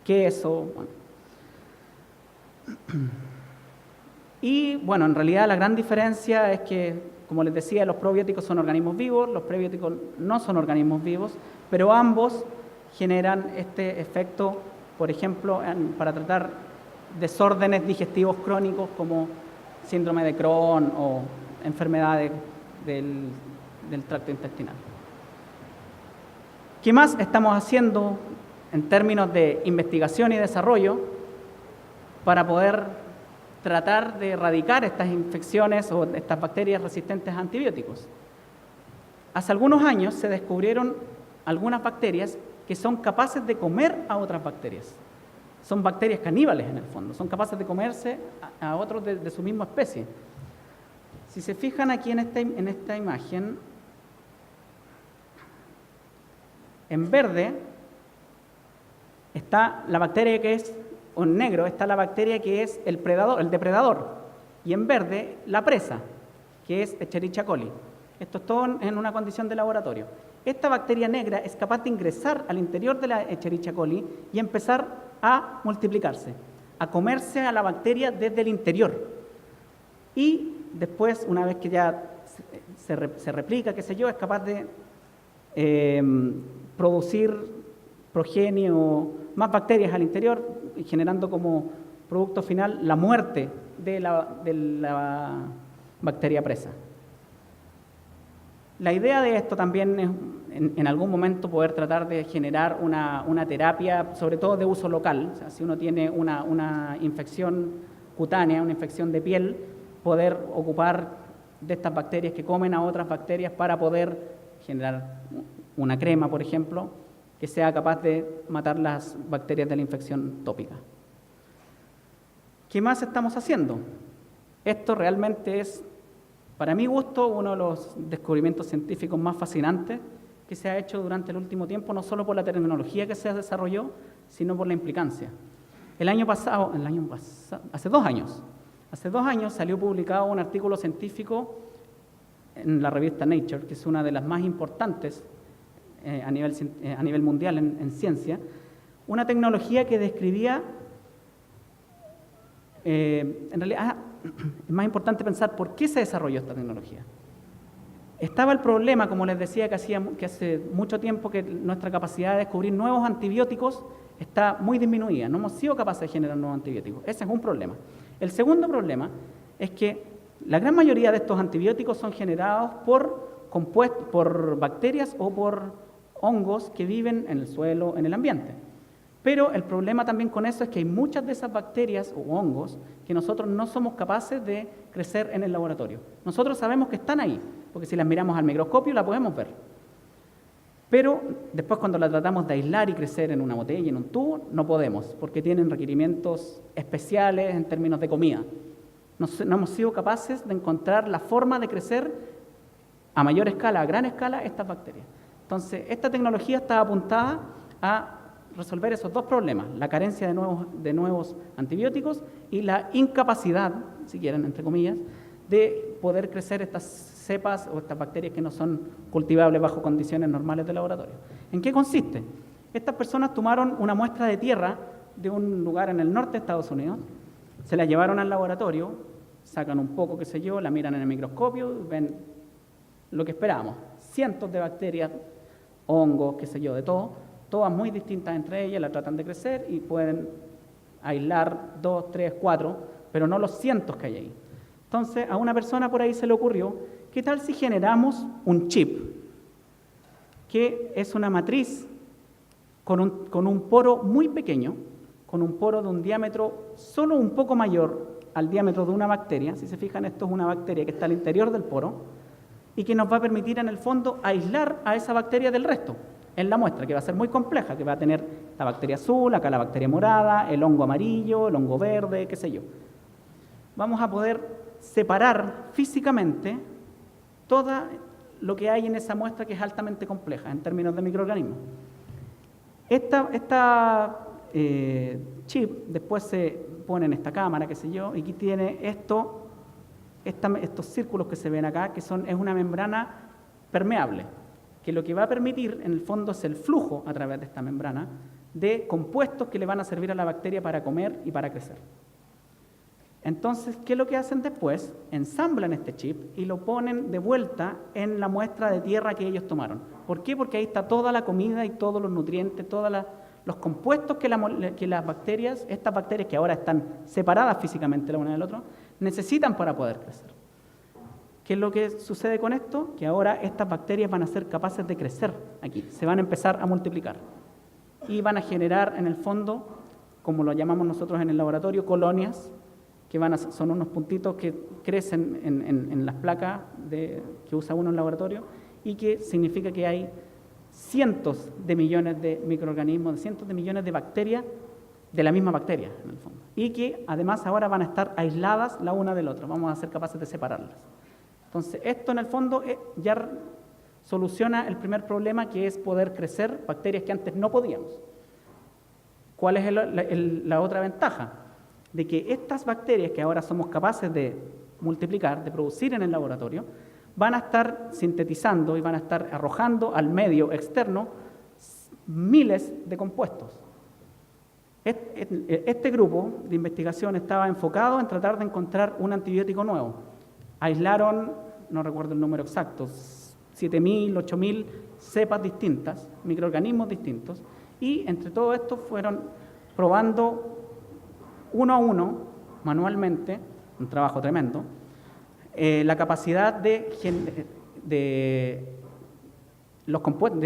[SPEAKER 2] queso. Bueno. Y bueno, en realidad la gran diferencia es que, como les decía, los probióticos son organismos vivos, los prebióticos no son organismos vivos, pero ambos generan este efecto, por ejemplo, para tratar desórdenes digestivos crónicos como síndrome de Crohn o enfermedades del tracto intestinal. ¿Qué más estamos haciendo en términos de investigación y desarrollo para poder tratar de erradicar estas infecciones o estas bacterias resistentes a antibióticos? Hace algunos años se descubrieron algunas bacterias que son capaces de comer a otras bacterias. Son bacterias caníbales en el fondo, son capaces de comerse a otros de su misma especie. Si se fijan aquí en esta imagen, en verde está la bacteria que es, o en negro está la bacteria que es el depredador, y en verde la presa, que es Escherichia coli. Esto es todo en una condición de laboratorio. Esta bacteria negra es capaz de ingresar al interior de la Escherichia coli y empezar a multiplicarse, a comerse a la bacteria desde el interior. Y después, una vez que ya se replica, qué sé yo, es capaz de producir progenie o más bacterias al interior, generando como producto final la muerte de la bacteria presa. La idea de esto también es en algún momento poder tratar de generar una terapia, sobre todo de uso local. O sea, si uno tiene una infección cutánea, una infección de piel, poder ocupar de estas bacterias que comen a otras bacterias para poder generar una crema, por ejemplo, que sea capaz de matar las bacterias de la infección tópica. ¿Qué más estamos haciendo? Esto realmente es, para mi gusto, uno de los descubrimientos científicos más fascinantes que se ha hecho durante el último tiempo, no solo por la tecnología que se desarrolló, sino por la implicancia. Hace 2 años salió publicado un artículo científico en la revista Nature, que es una de las más importantes a nivel mundial en ciencia, una tecnología que describía, en realidad es más importante pensar por qué se desarrolló esta tecnología. Estaba el problema, como les decía, que hace mucho tiempo que nuestra capacidad de descubrir nuevos antibióticos está muy disminuida. No hemos sido capaces de generar nuevos antibióticos. Ese es un problema. El segundo problema es que la gran mayoría de estos antibióticos son generados por bacterias o por hongos que viven en el suelo, en el ambiente. Pero el problema también con eso es que hay muchas de esas bacterias o hongos que nosotros no somos capaces de crecer en el laboratorio. Nosotros sabemos que están ahí, porque si las miramos al microscopio la podemos ver. Pero después cuando la tratamos de aislar y crecer en una botella, en un tubo, no podemos, porque tienen requerimientos especiales en términos de comida. No hemos sido capaces de encontrar la forma de crecer a mayor escala, a gran escala, estas bacterias. Entonces, esta tecnología está apuntada a resolver esos 2 problemas, la carencia de nuevos antibióticos y la incapacidad, si quieren, entre comillas, de poder crecer estas cepas o estas bacterias que no son cultivables bajo condiciones normales de laboratorio. ¿En qué consiste? Estas personas tomaron una muestra de tierra de un lugar en el norte de Estados Unidos, se la llevaron al laboratorio, sacan un poco, qué sé yo, la miran en el microscopio, ven lo que esperábamos, cientos de bacterias, hongos, qué sé yo, de todo, todas muy distintas entre ellas, la tratan de crecer y pueden aislar 2, 3, 4, pero no los cientos que hay ahí. Entonces, a una persona por ahí se le ocurrió, ¿qué tal si generamos un chip? Que es una matriz con un poro muy pequeño, con un poro de un diámetro solo un poco mayor al diámetro de una bacteria. Si se fijan, esto es una bacteria que está al interior del poro y que nos va a permitir en el fondo aislar a esa bacteria del resto en la muestra, que va a ser muy compleja, que va a tener la bacteria azul, acá la bacteria morada, el hongo amarillo, el hongo verde, qué sé yo. Vamos a poder separar físicamente todo lo que hay en esa muestra, que es altamente compleja en términos de microorganismos. Esta chip después se pone en esta cámara, qué sé yo, y aquí tiene estos círculos que se ven acá, que es una membrana permeable, que lo que va a permitir en el fondo es el flujo a través de esta membrana de compuestos que le van a servir a la bacteria para comer y para crecer. Entonces, ¿qué es lo que hacen después? Ensamblan este chip y lo ponen de vuelta en la muestra de tierra que ellos tomaron. ¿Por qué? Porque ahí está toda la comida y todos los nutrientes, todos los compuestos que las bacterias, estas bacterias que ahora están separadas físicamente la una del otro, necesitan para poder crecer. ¿Qué es lo que sucede con esto? Que ahora estas bacterias van a ser capaces de crecer aquí, se van a empezar a multiplicar y van a generar en el fondo, como lo llamamos nosotros en el laboratorio, colonias, que son unos puntitos que crecen en las placas que usa uno en el laboratorio y que significa que hay cientos de millones de microorganismos, cientos de millones de bacterias de la misma bacteria en el fondo y que además ahora van a estar aisladas la una del otro, vamos a ser capaces de separarlas. Entonces, esto en el fondo ya soluciona el primer problema, que es poder crecer bacterias que antes no podíamos. ¿Cuál es la otra ventaja? De que estas bacterias que ahora somos capaces de multiplicar, de producir en el laboratorio, van a estar sintetizando y van a estar arrojando al medio externo miles de compuestos. Este grupo de investigación estaba enfocado en tratar de encontrar un antibiótico nuevo. Aislaron, no recuerdo el número exacto, 7.000, 8.000 cepas distintas, microorganismos distintos, y entre todo esto fueron probando uno a uno, manualmente, un trabajo tremendo, la capacidad de los compuestos,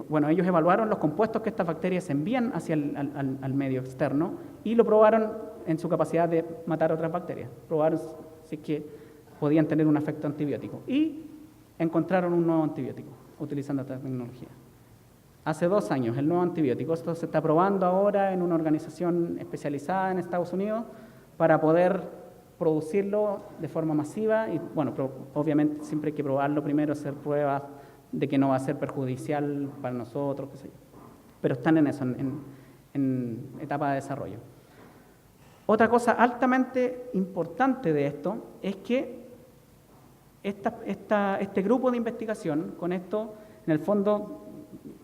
[SPEAKER 2] bueno, ellos evaluaron los compuestos que estas bacterias envían hacia al medio externo y lo probaron en su capacidad de matar otras bacterias. Probaron si es que podían tener un efecto antibiótico y encontraron un nuevo antibiótico utilizando esta tecnología. Hace 2 años, el nuevo antibiótico. Esto se está probando ahora en una organización especializada en Estados Unidos para poder producirlo de forma masiva y, bueno, obviamente siempre hay que probarlo primero, hacer pruebas de que no va a ser perjudicial para nosotros, qué sé yo. Pero están en eso, en etapa de desarrollo. Otra cosa altamente importante de esto es que este grupo de investigación, con esto, en el fondo,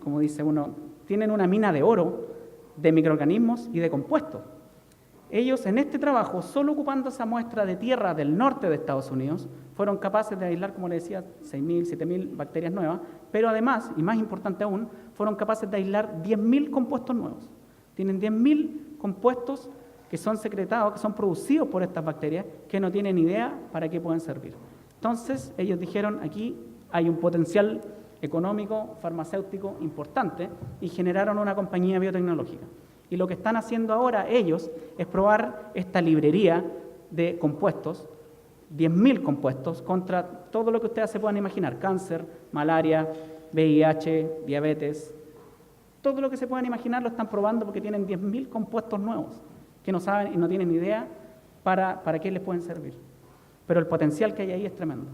[SPEAKER 2] como dice uno, tienen una mina de oro de microorganismos y de compuestos. Ellos en este trabajo, solo ocupando esa muestra de tierra del norte de Estados Unidos, fueron capaces de aislar, como les decía, 6.000, 7.000 bacterias nuevas, pero además, y más importante aún, fueron capaces de aislar 10.000 compuestos nuevos. Tienen 10.000 compuestos que son secretados, que son producidos por estas bacterias, que no tienen idea para qué pueden servir. Entonces, ellos dijeron, aquí hay un potencial económico, farmacéutico importante, y generaron una compañía biotecnológica. Y lo que están haciendo ahora ellos es probar esta librería de compuestos, 10.000 compuestos, contra todo lo que ustedes se puedan imaginar, cáncer, malaria, VIH, diabetes, todo lo que se puedan imaginar lo están probando porque tienen 10.000 compuestos nuevos que no saben y no tienen idea para qué les pueden servir. Pero el potencial que hay ahí es tremendo.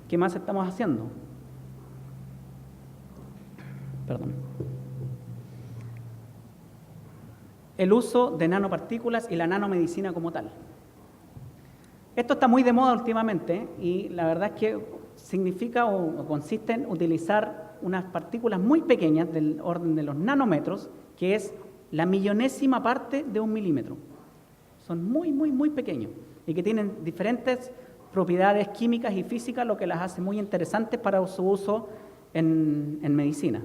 [SPEAKER 2] ¿Qué más estamos haciendo? Perdón. El uso de nanopartículas y la nanomedicina como tal. Esto está muy de moda últimamente y la verdad es que significa o consiste en utilizar unas partículas muy pequeñas del orden de los nanómetros, que es la millonésima parte de 1 milímetro. Son muy, muy, muy pequeños y que tienen diferentes propiedades químicas y físicas, lo que las hace muy interesantes para su uso en medicina.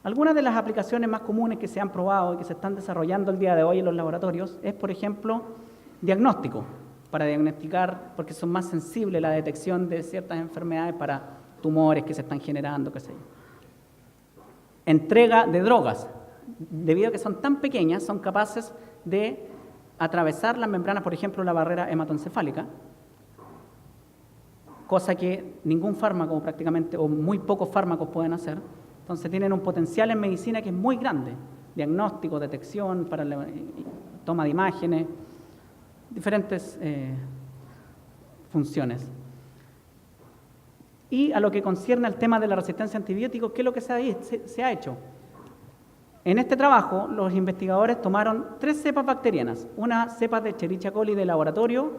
[SPEAKER 2] Algunas de las aplicaciones más comunes que se han probado y que se están desarrollando el día de hoy en los laboratorios es, por ejemplo, diagnóstico, para diagnosticar, porque son más sensibles a la detección de ciertas enfermedades para tumores que se están generando, qué sé yo. Entrega de drogas, debido a que son tan pequeñas, son capaces de atravesar las membranas, por ejemplo, la barrera hematoencefálica, cosa que ningún fármaco prácticamente, o muy pocos fármacos pueden hacer. Entonces tienen un potencial en medicina que es muy grande. Diagnóstico, detección, para la toma de imágenes, diferentes funciones. Y a lo que concierne al tema de la resistencia a antibióticos, ¿qué es lo que se ha hecho? En este trabajo, los investigadores tomaron 3 cepas bacterianas. Una cepa de Escherichia coli de laboratorio,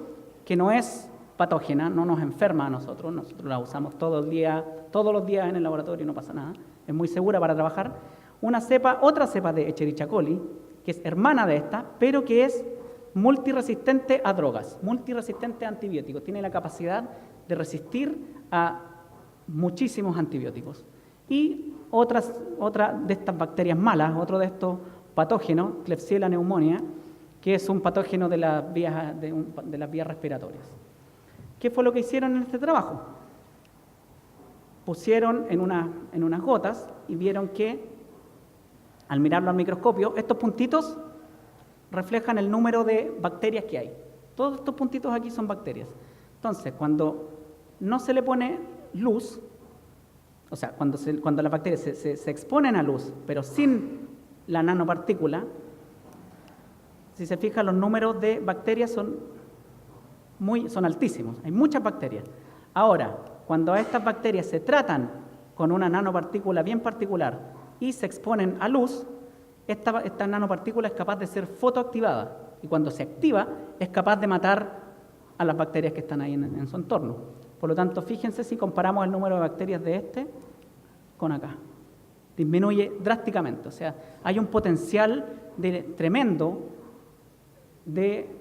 [SPEAKER 2] que no es patógena, no nos enferma a nosotros la usamos todos los días en el laboratorio y no pasa nada, es muy segura para trabajar. Otra cepa de Escherichia coli, que es hermana de esta, pero que es multiresistente a drogas, multiresistente a antibióticos, tiene la capacidad de resistir a muchísimos antibióticos. Y otra de estas bacterias malas, otro de estos patógenos, Klebsiella pneumoniae, que es un patógeno de las vías respiratorias. ¿Qué fue lo que hicieron en este trabajo? Pusieron en unas gotas y vieron que, al mirarlo al microscopio, estos puntitos reflejan el número de bacterias que hay. Todos estos puntitos aquí son bacterias. Entonces, cuando no se le pone luz, o sea, cuando las bacterias se exponen a luz, pero sin la nanopartícula, si se fijan, los números de bacterias son altísimos, hay muchas bacterias. Ahora, cuando a estas bacterias se tratan con una nanopartícula bien particular y se exponen a luz, esta nanopartícula es capaz de ser fotoactivada y cuando se activa es capaz de matar a las bacterias que están ahí en su entorno. Por lo tanto, fíjense si comparamos el número de bacterias de este con acá. Disminuye drásticamente, o sea, hay un potencial tremendo de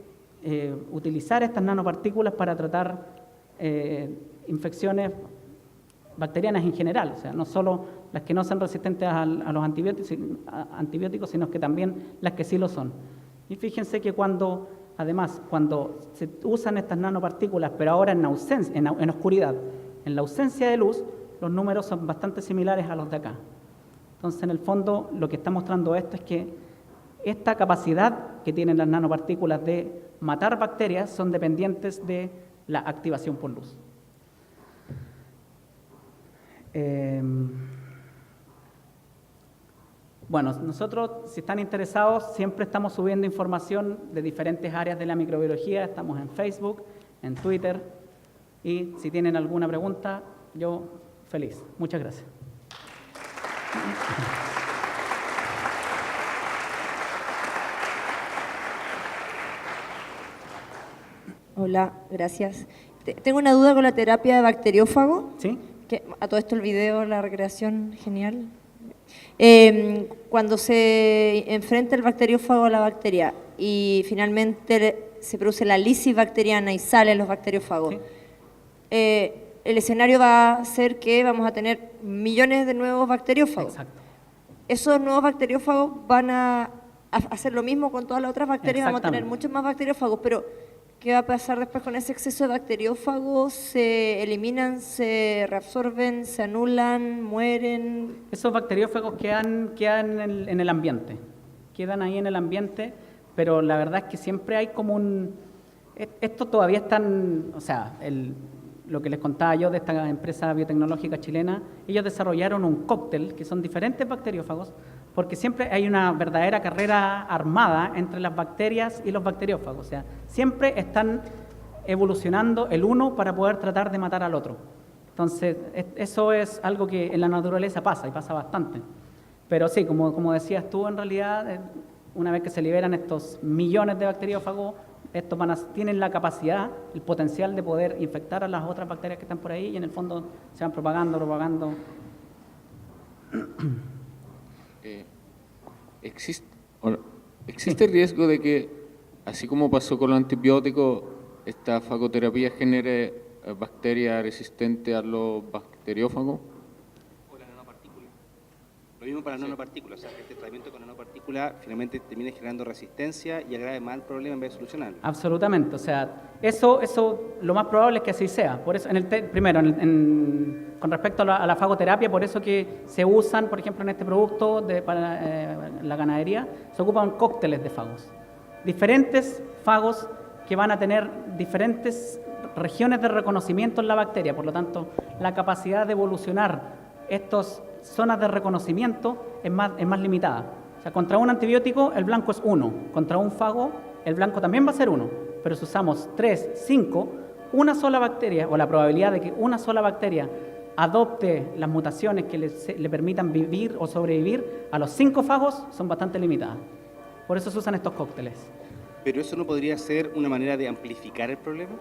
[SPEAKER 2] utilizar estas nanopartículas para tratar infecciones bacterianas en general, o sea, no solo las que no son resistentes a los antibióticos, sino que también las que sí lo son. Y fíjense que cuando además, cuando se usan estas nanopartículas, pero ahora en oscuridad, en la ausencia de luz, los números son bastante similares a los de acá. Entonces, en el fondo, lo que está mostrando esto es que esta capacidad que tienen las nanopartículas de matar bacterias son dependientes de la activación por luz. Bueno, nosotros, si están interesados, siempre estamos subiendo información de diferentes áreas de la microbiología. Estamos en Facebook, en Twitter, y si tienen alguna pregunta, yo feliz. Muchas gracias.
[SPEAKER 3] Hola, gracias. Tengo una duda con la terapia de bacteriófago.
[SPEAKER 2] ¿Sí?
[SPEAKER 3] Que, a todo esto el video, la recreación, genial. Cuando se enfrenta el bacteriófago a la bacteria y finalmente se produce la lisis bacteriana y salen los bacteriófagos,
[SPEAKER 2] Sí.
[SPEAKER 3] El escenario va a ser que vamos a tener millones de nuevos bacteriófagos.
[SPEAKER 2] Exacto.
[SPEAKER 3] Esos nuevos bacteriófagos van a hacer lo mismo con todas las otras bacterias, vamos a tener
[SPEAKER 2] Exactamente.
[SPEAKER 3] muchos más bacteriófagos, pero ¿qué va a pasar después con ese exceso de bacteriófagos? ¿Se eliminan, se reabsorben, se anulan, mueren?
[SPEAKER 2] Esos bacteriófagos quedan en el ambiente, quedan ahí en el ambiente, pero la verdad es que siempre hay como un... Esto todavía están, o sea, lo que les contaba yo de esta empresa biotecnológica chilena, ellos desarrollaron un cóctel que son diferentes bacteriófagos, porque siempre hay una verdadera carrera armada entre las bacterias y los bacteriófagos, o sea, siempre están evolucionando el uno para poder tratar de matar al otro. Entonces, eso es algo que en la naturaleza pasa, y pasa bastante. Pero sí, como decías tú, en realidad, una vez que se liberan estos millones de bacteriófagos, estos tienen la capacidad, el potencial de poder infectar a las otras bacterias que están por ahí y en el fondo se van propagando.
[SPEAKER 4] ¿Existe el riesgo de que, así como pasó con los antibióticos, esta fagoterapia genere bacterias resistentes a los bacteriófagos?
[SPEAKER 1] O la nanopartícula. Lo mismo para las nanopartículas, o sea, este tratamiento con nanopartículas finalmente termina generando resistencia y agrave más el problema en vez de solucionarlo.
[SPEAKER 2] Absolutamente, o sea, eso lo más probable es que así sea. Por eso, primero, con respecto a la fagoterapia, por eso que se usan, por ejemplo, en este producto para la ganadería, se ocupan cócteles de fagos. Diferentes fagos que van a tener diferentes regiones de reconocimiento en la bacteria, por lo tanto, la capacidad de evolucionar estas zonas de reconocimiento es más limitada. O sea, contra un antibiótico el blanco es 1, contra un fago el blanco también va a ser 1, pero si usamos 3, 5, una sola bacteria, o la probabilidad de que una sola bacteria adopte las mutaciones que le permitan vivir o sobrevivir a los 5 fagos son bastante limitadas. Por eso se usan estos cócteles.
[SPEAKER 1] ¿Pero eso no podría ser una manera de amplificar el problema?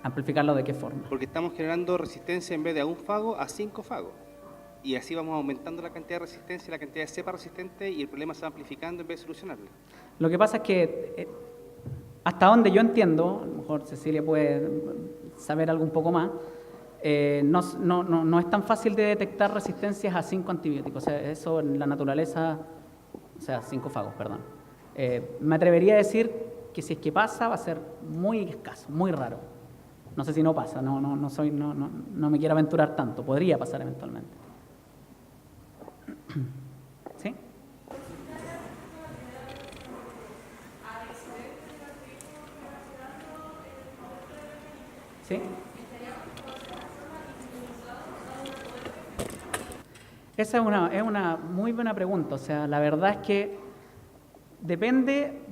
[SPEAKER 2] ¿Amplificarlo de qué forma?
[SPEAKER 1] Porque estamos generando resistencia en vez de a un fago, a 5 fagos. Y así vamos aumentando la cantidad de resistencia, la cantidad de cepas resistentes y el problema se va amplificando en vez de solucionarlo.
[SPEAKER 2] Lo que pasa es que, hasta donde yo entiendo, a lo mejor Cecilia puede saber algo un poco más, no es tan fácil de detectar resistencias a 5 antibióticos. O sea, eso en la naturaleza, o sea, 5 fagos, perdón. Me atrevería a decir que si es que pasa va a ser muy escaso, muy raro. No sé si no pasa, no me quiero aventurar tanto, podría pasar eventualmente. ¿Sí? ¿Sí? Esa es una muy buena pregunta. O sea, la verdad es que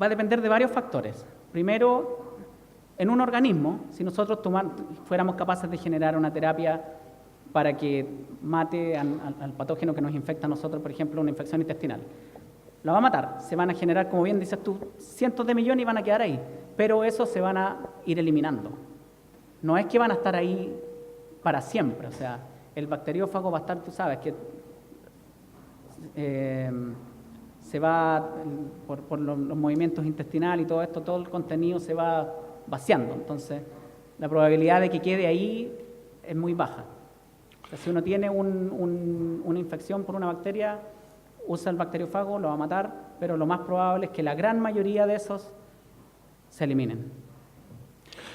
[SPEAKER 2] va a depender de varios factores. Primero, en un organismo, si nosotros fuéramos capaces de generar una terapia para que mate al patógeno que nos infecta a nosotros, por ejemplo, una infección intestinal, la va a matar. Se van a generar, como bien dices tú, cientos de millones y van a quedar ahí. Pero esos se van a ir eliminando. No es que van a estar ahí para siempre. O sea, el bacteriófago va a estar, tú sabes, que se va, por los movimientos intestinales y todo esto, todo el contenido se va vaciando. Entonces, la probabilidad de que quede ahí es muy baja. O sea, si uno tiene una infección por una bacteria, usa el bacteriófago, lo va a matar, pero lo más probable es que la gran mayoría de esos se eliminen.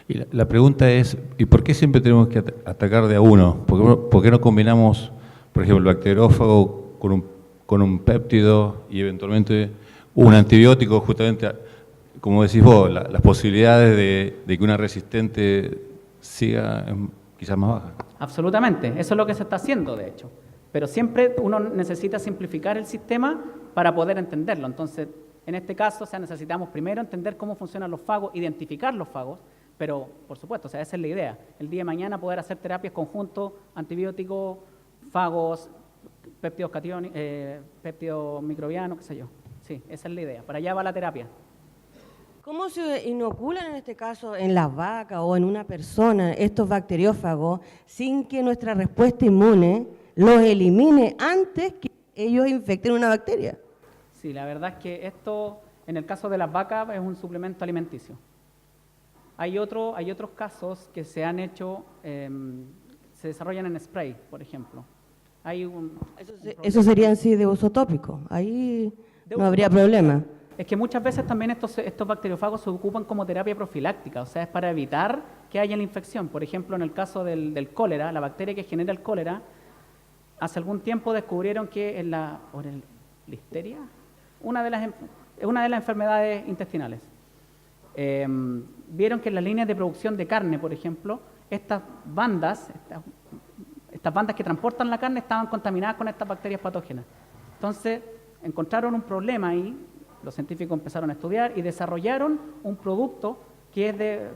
[SPEAKER 5] Y la pregunta es, ¿y por qué siempre tenemos que atacar de a uno? ¿Por qué no combinamos, por ejemplo, el bacteriófago con un péptido y eventualmente un antibiótico? Justamente, como decís vos, las posibilidades de que una resistente siga quizás más bajas.
[SPEAKER 2] Absolutamente, eso es lo que se está haciendo, de hecho. Pero siempre uno necesita simplificar el sistema para poder entenderlo. Entonces, en este caso, necesitamos primero entender cómo funcionan los fagos, identificar los fagos, pero, por supuesto, esa es la idea. El día de mañana poder hacer terapias conjuntos, antibióticos, fagos, péptidos microbianos, qué sé yo. Sí, esa es la idea. Para allá va la terapia.
[SPEAKER 6] ¿Cómo se inoculan en este caso en las vacas o en una persona estos bacteriófagos sin que nuestra respuesta inmune los elimine antes que ellos infecten una bacteria?
[SPEAKER 2] Sí, la verdad es que esto, en el caso de las vacas, es un suplemento alimenticio. Hay otros casos que se han hecho, se desarrollan en spray, por ejemplo.
[SPEAKER 6] Eso sería en sí de uso tópico, ahí no habría problema.
[SPEAKER 2] Es que muchas veces también estos bacteriófagos se ocupan como terapia profiláctica, o sea, es para evitar que haya la infección. Por ejemplo, en el caso del cólera, la bacteria que genera el cólera, hace algún tiempo descubrieron que en la listeria, una de las enfermedades intestinales, vieron que en las líneas de producción de carne, por ejemplo, estas bandas que transportan la carne estaban contaminadas con estas bacterias patógenas. Entonces, encontraron un problema ahí, los científicos empezaron a estudiar y desarrollaron un producto que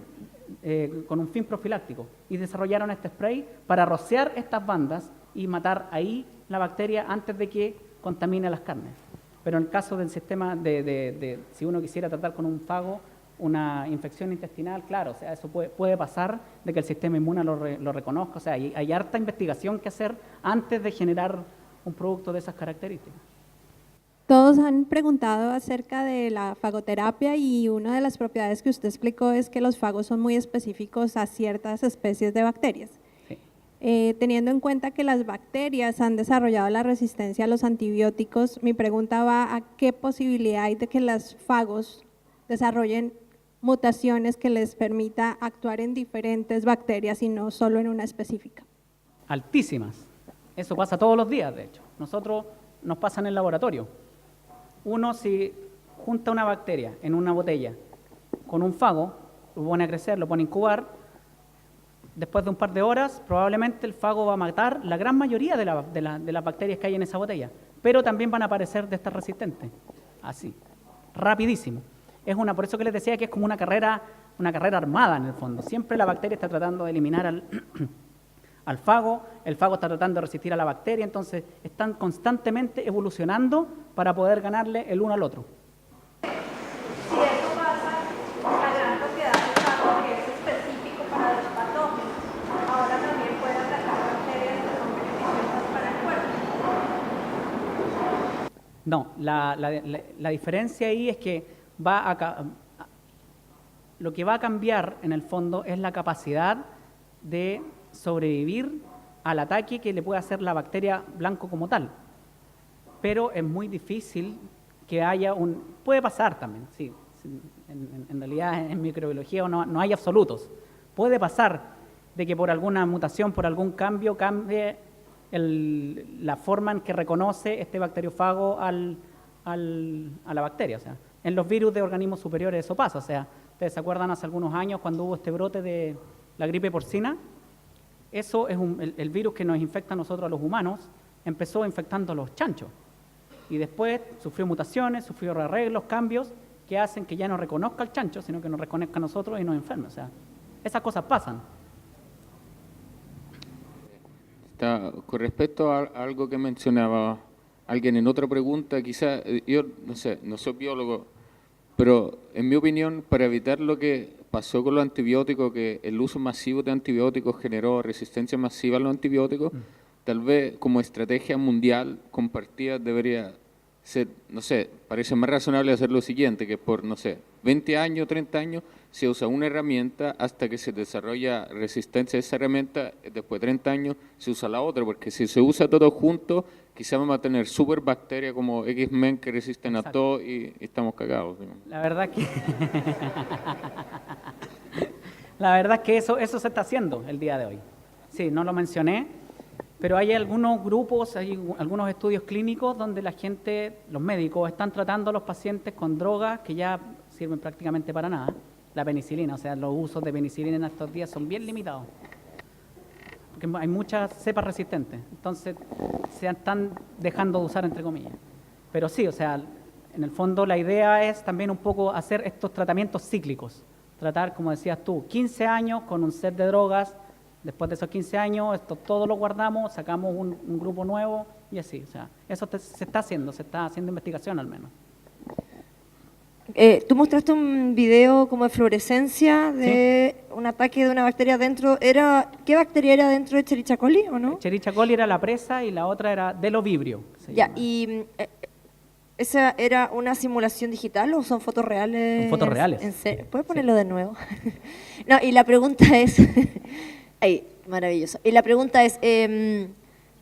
[SPEAKER 2] es con un fin profiláctico, y desarrollaron este spray para rociar estas bandas y matar ahí la bacteria antes de que contamine las carnes. Pero en el caso del sistema si uno quisiera tratar con un fago una infección intestinal, claro, o sea, eso puede pasar de que el sistema inmune lo reconozca, o sea, hay harta investigación que hacer antes de generar un producto de esas características.
[SPEAKER 7] Todos han preguntado acerca de la fagoterapia y una de las propiedades que usted explicó es que los fagos son muy específicos a ciertas especies de bacterias.
[SPEAKER 2] Sí.
[SPEAKER 7] Teniendo en cuenta que las bacterias han desarrollado la resistencia a los antibióticos, mi pregunta va a qué posibilidad hay de que los fagos desarrollen mutaciones que les permita actuar en diferentes bacterias y no solo en una específica.
[SPEAKER 2] Altísimas. Eso pasa todos los días, de hecho. Nos pasa en el laboratorio. Uno, si junta una bacteria en una botella con un fago, lo pone a crecer, lo pone a incubar, después de un par de horas, probablemente el fago va a matar la gran mayoría de las bacterias que hay en esa botella, pero también van a aparecer de estas resistentes, así, rapidísimo. Por eso que les decía que es como una carrera armada en el fondo. Siempre la bacteria está tratando de eliminar al fago, el fago está tratando de resistir a la bacteria, entonces están constantemente evolucionando para poder ganarle el uno al otro.
[SPEAKER 3] Si eso pasa, la gran propiedad del fago que es específico para los patógenos, ahora también puede atacar bacterias que son beneficiosas para el cuerpo.
[SPEAKER 2] No, la diferencia ahí es que lo que va a cambiar en el fondo es la capacidad de sobrevivir al ataque que le puede hacer la bacteria blanco como tal. Pero es muy difícil que haya puede pasar también, sí, en realidad en microbiología no hay absolutos. Puede pasar de que por alguna mutación, por algún cambio, cambie la forma en que reconoce este bacteriófago a la bacteria. O sea, en los virus de organismos superiores eso pasa. O sea, ustedes se acuerdan hace algunos años cuando hubo este brote de la gripe porcina. Eso es el virus que nos infecta a nosotros, a los humanos, empezó infectando a los chanchos. Y después sufrió mutaciones, sufrió rearreglos, cambios, que hacen que ya no reconozca al chancho, sino que nos reconozca a nosotros y nos enferme. O sea, esas cosas pasan.
[SPEAKER 4] Con respecto a algo que mencionaba alguien en otra pregunta, quizá, yo no sé, no soy biólogo, pero en mi opinión, para evitar lo que pasó con los antibióticos, que el uso masivo de antibióticos generó resistencia masiva a los antibióticos, tal vez como estrategia mundial compartida debería no sé, parece más razonable hacer lo siguiente, que por, no sé, 20 años, 30 años, se usa una herramienta hasta que se desarrolla resistencia a esa herramienta, después de 30 años se usa la otra, porque si se usa todo junto, quizás vamos a tener super bacterias como X-Men que resisten a todo y estamos cagados. Digamos.
[SPEAKER 2] La verdad que la verdad es que eso se está haciendo el día de hoy. Sí, no lo mencioné, pero hay algunos grupos, hay algunos estudios clínicos donde la gente, los médicos, están tratando a los pacientes con drogas que ya sirven prácticamente para nada. La penicilina, o sea, los usos de penicilina en estos días son bien limitados. Porque hay muchas cepas resistentes, entonces se están dejando de usar entre comillas. Pero sí, o sea, en el fondo la idea es también un poco hacer estos tratamientos cíclicos. Tratar, como decías tú, 15 años con un set de drogas, después de esos 15 años, esto todo lo guardamos, sacamos un grupo nuevo y así. O sea, eso se está haciendo investigación al menos.
[SPEAKER 8] Tú mostraste un video como de fluorescencia de un ataque de una bacteria dentro. ¿Qué bacteria era dentro de Escherichia coli o no?
[SPEAKER 2] Escherichia coli era la presa y la otra era Delovibrio.
[SPEAKER 8] Ya, y ¿esa era una simulación digital o son fotos reales?
[SPEAKER 2] Son fotos reales.
[SPEAKER 8] ¿En serio? ¿Puedes ponerlo de nuevo? No, y la pregunta es... Ahí, maravilloso. Y la pregunta es,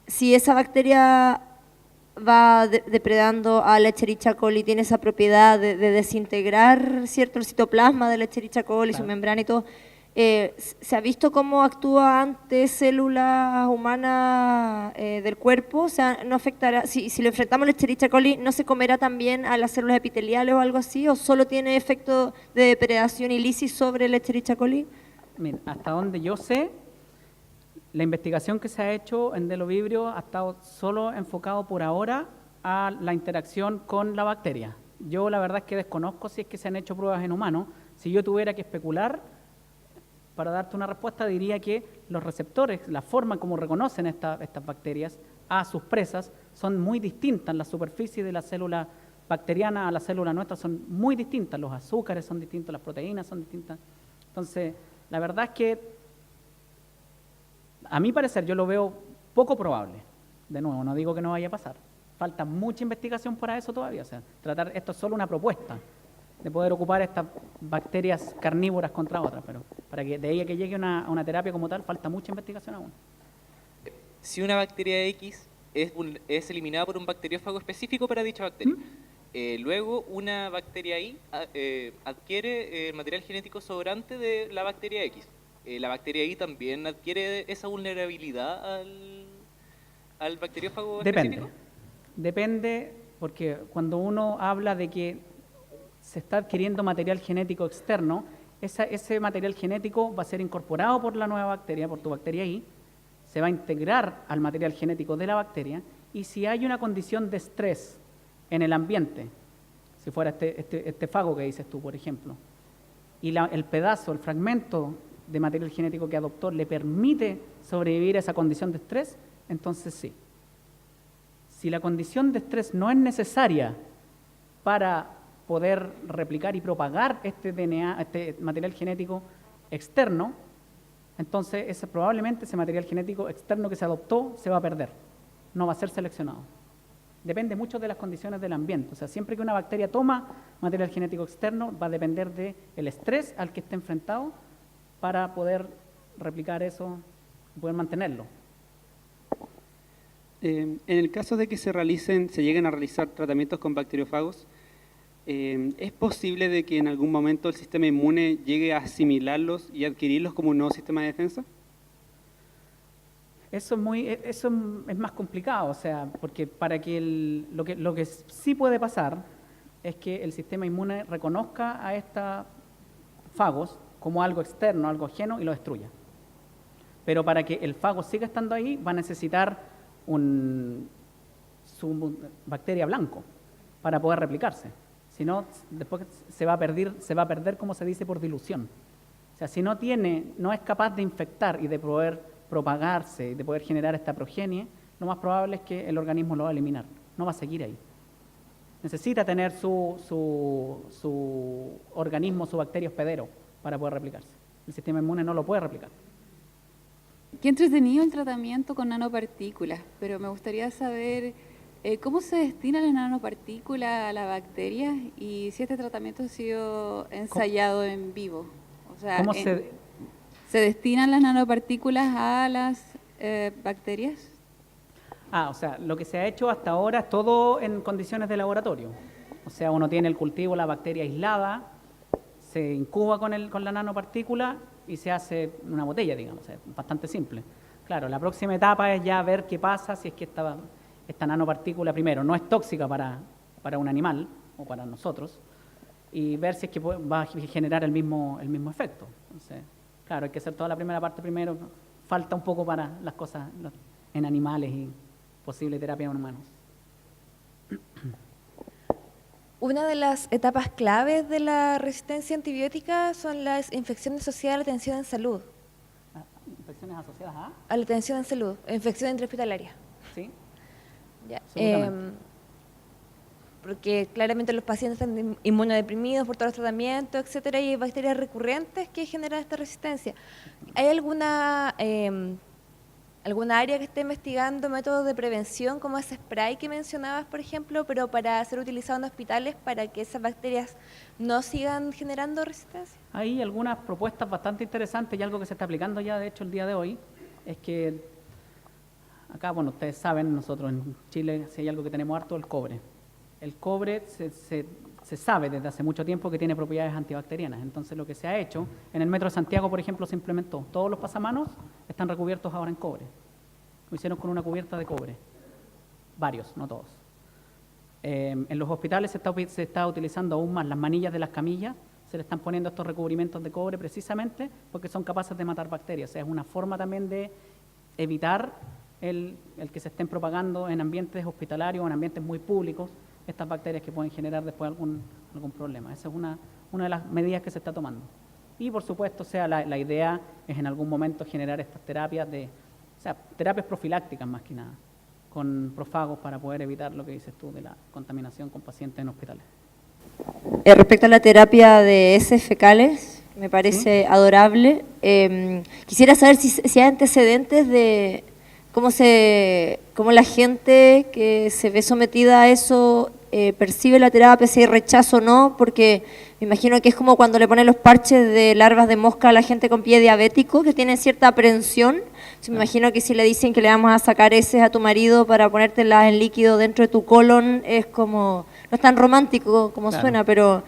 [SPEAKER 8] si esa bacteria va depredando a la Escherichia coli, tiene esa propiedad de desintegrar, ¿cierto?, el citoplasma de la Escherichia coli,
[SPEAKER 2] claro,
[SPEAKER 8] su membrana y todo. ¿Se ha visto cómo actúa ante células humanas del cuerpo? O sea, ¿no afectará, si lo enfrentamos a la Escherichia coli, no se comerá también a las células epiteliales o algo así? ¿O solo tiene efecto de depredación y lisis sobre la Escherichia coli?
[SPEAKER 2] Mira, hasta donde yo sé, la investigación que se ha hecho en Delovibrio ha estado solo enfocado por ahora a la interacción con la bacteria. Yo la verdad es que desconozco si es que se han hecho pruebas en humanos. Si yo tuviera que especular, para darte una respuesta, diría que los receptores, la forma como reconocen estas bacterias a sus presas, son muy distintas. La superficie de la célula bacteriana a la célula nuestra son muy distintas. Los azúcares son distintos, las proteínas son distintas. Entonces, la verdad es que, a mi parecer, yo lo veo poco probable. De nuevo, no digo que no vaya a pasar. Falta mucha investigación para eso todavía. O sea, esto es solo una propuesta de poder ocupar estas bacterias carnívoras contra otras, pero para que de ahí a que llegue a una terapia como tal, falta mucha investigación aún.
[SPEAKER 9] Si una bacteria X es eliminada por un bacteriófago específico para dicha bacteria, luego una bacteria Y adquiere material genético sobrante de la bacteria X. ¿La bacteria Y también adquiere esa vulnerabilidad al bacteriófago específico?
[SPEAKER 2] Depende, porque cuando uno habla de que se está adquiriendo material genético externo, ese material genético va a ser incorporado por la nueva bacteria, por tu bacteria Y, se va a integrar al material genético de la bacteria, y si hay una condición de estrés en el ambiente, si fuera este fago que dices tú, por ejemplo, y el pedazo, el fragmento de material genético que adoptó le permite sobrevivir a esa condición de estrés, entonces sí. Si la condición de estrés no es necesaria para poder replicar y propagar este DNA, este material genético externo, entonces probablemente ese material genético externo que se adoptó se va a perder, no va a ser seleccionado. Depende mucho de las condiciones del ambiente. O sea, siempre que una bacteria toma material genético externo, va a depender del estrés al que esté enfrentado para poder replicar eso y poder mantenerlo.
[SPEAKER 10] En el caso de que se lleguen a realizar tratamientos con bacteriófagos, ¿es posible de que en algún momento el sistema inmune llegue a asimilarlos y adquirirlos como un nuevo sistema de defensa?
[SPEAKER 2] Eso es más complicado, o sea, porque para que lo que sí puede pasar es que el sistema inmune reconozca a estos fagos como algo externo, algo ajeno y lo destruya. Pero para que el fago siga estando ahí, va a necesitar su bacteria blanco para poder replicarse. Si no, después se va a perder, como se dice, por dilución. O sea, si no es capaz de infectar y de poder propagarse y de poder generar esta progenie, lo más probable es que el organismo lo va a eliminar, no va a seguir ahí. Necesita tener su organismo, su bacteria hospedero para poder replicarse. El sistema inmune no lo puede replicar.
[SPEAKER 11] Qué entretenido el tratamiento con nanopartículas, pero me gustaría saber ¿Cómo se destina la nanopartícula a la bacteria y si este tratamiento ha sido ensayado en vivo? O sea,
[SPEAKER 2] ¿Cómo
[SPEAKER 11] ¿se destinan las nanopartículas a las bacterias?
[SPEAKER 2] O sea, lo que se ha hecho hasta ahora es todo en condiciones de laboratorio. O sea, uno tiene el cultivo, la bacteria aislada, se incuba con la nanopartícula y se hace una botella, digamos, es bastante simple. Claro, la próxima etapa es ya ver qué pasa si es que esta nanopartícula, primero, no es tóxica para un animal o para nosotros, y ver si es que va a generar el mismo efecto. Entonces, claro, hay que hacer toda la primera parte primero, falta un poco para las cosas en animales y posible terapia en humanos.
[SPEAKER 8] Una de las etapas claves de la resistencia antibiótica son las infecciones asociadas a la atención en salud.
[SPEAKER 2] ¿Infecciones asociadas a?
[SPEAKER 8] A la atención en salud, infección intrahospitalaria.
[SPEAKER 2] Sí.
[SPEAKER 8] Ya. Porque claramente los pacientes están inmunodeprimidos por todos los tratamientos, etcétera, y hay bacterias recurrentes que generan esta resistencia. ¿Hay alguna área que esté investigando métodos de prevención como ese spray que mencionabas, por ejemplo, pero para ser utilizado en hospitales para que esas bacterias no sigan generando resistencia?
[SPEAKER 2] Hay algunas propuestas bastante interesantes y algo que se está aplicando ya, de hecho, el día de hoy, es que acá, bueno, ustedes saben, nosotros en Chile, si hay algo que tenemos harto, el cobre. El cobre se sabe desde hace mucho tiempo que tiene propiedades antibacterianas. Entonces, lo que se ha hecho, en el Metro de Santiago, por ejemplo, se implementó. Todos los pasamanos están recubiertos ahora en cobre. Lo hicieron con una cubierta de cobre. Varios, no todos. En los hospitales se está utilizando aún más las manillas de las camillas. Se le están poniendo estos recubrimientos de cobre precisamente porque son capaces de matar bacterias. O sea, es una forma también de evitar el que se estén propagando en ambientes hospitalarios o en ambientes muy públicos estas bacterias que pueden generar después algún problema. Esa es una de las medidas que se está tomando. Y por supuesto, o sea, la idea es en algún momento generar estas terapias terapias profilácticas más que nada, con profagos para poder evitar lo que dices tú de la contaminación con pacientes en hospitales.
[SPEAKER 8] Respecto a la terapia de heces fecales, me parece adorable. Quisiera saber si hay antecedentes de cómo la gente que se ve sometida a eso percibe la terapia, si hay rechazo o no, porque me imagino que es como cuando le ponen los parches de larvas de mosca a la gente con pie diabético, que tienen cierta aprensión. Me imagino que si le dicen que le vamos a sacar heces a tu marido para ponértelas en líquido dentro de tu colon, es como, no es tan romántico como suena, pero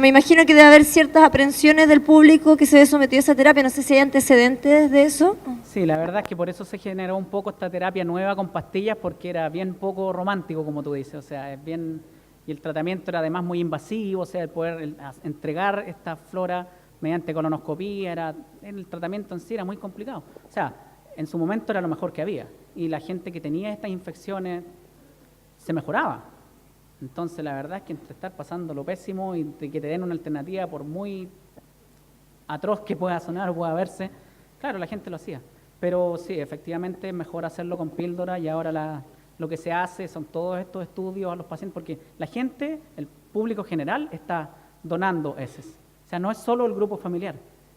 [SPEAKER 8] me imagino que debe haber ciertas aprensiones del público que se ve sometido a esa terapia. No sé si hay antecedentes de eso.
[SPEAKER 2] Sí, la verdad es que por eso se generó un poco esta terapia nueva con pastillas, porque era bien poco romántico, como tú dices, o sea, es bien, y el tratamiento era además muy invasivo, o sea, el poder entregar esta flora mediante colonoscopía, el tratamiento en sí era muy complicado. O sea, en su momento era lo mejor que había, y la gente que tenía estas infecciones se mejoraba. Entonces, la verdad es que entre estar pasando lo pésimo y de que te den una alternativa, por muy atroz que pueda sonar o pueda verse, claro, la gente lo hacía. Pero sí, efectivamente es mejor hacerlo con píldora, y ahora lo que se hace son todos estos estudios a los pacientes, porque la gente, el público general, está donando heces. O sea, no es solo el grupo familiar,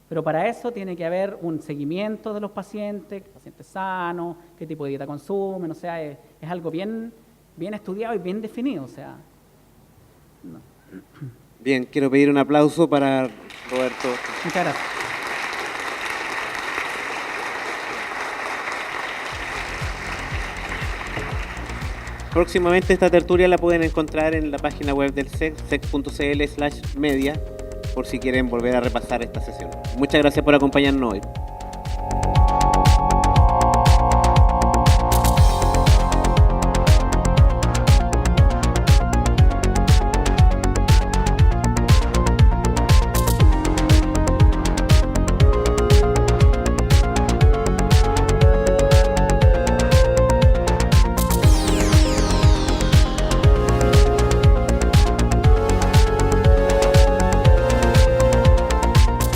[SPEAKER 2] pero para eso tiene que haber un seguimiento de los pacientes sanos, qué tipo de dieta consumen, o sea, es algo bien estudiado y bien definido, o sea. No.
[SPEAKER 1] Bien, quiero pedir un aplauso para Roberto.
[SPEAKER 2] Muchas gracias.
[SPEAKER 1] Próximamente esta tertulia la pueden encontrar en la página web del SEC, sec.cl/media, por si quieren volver a repasar esta sesión. Muchas gracias por acompañarnos hoy.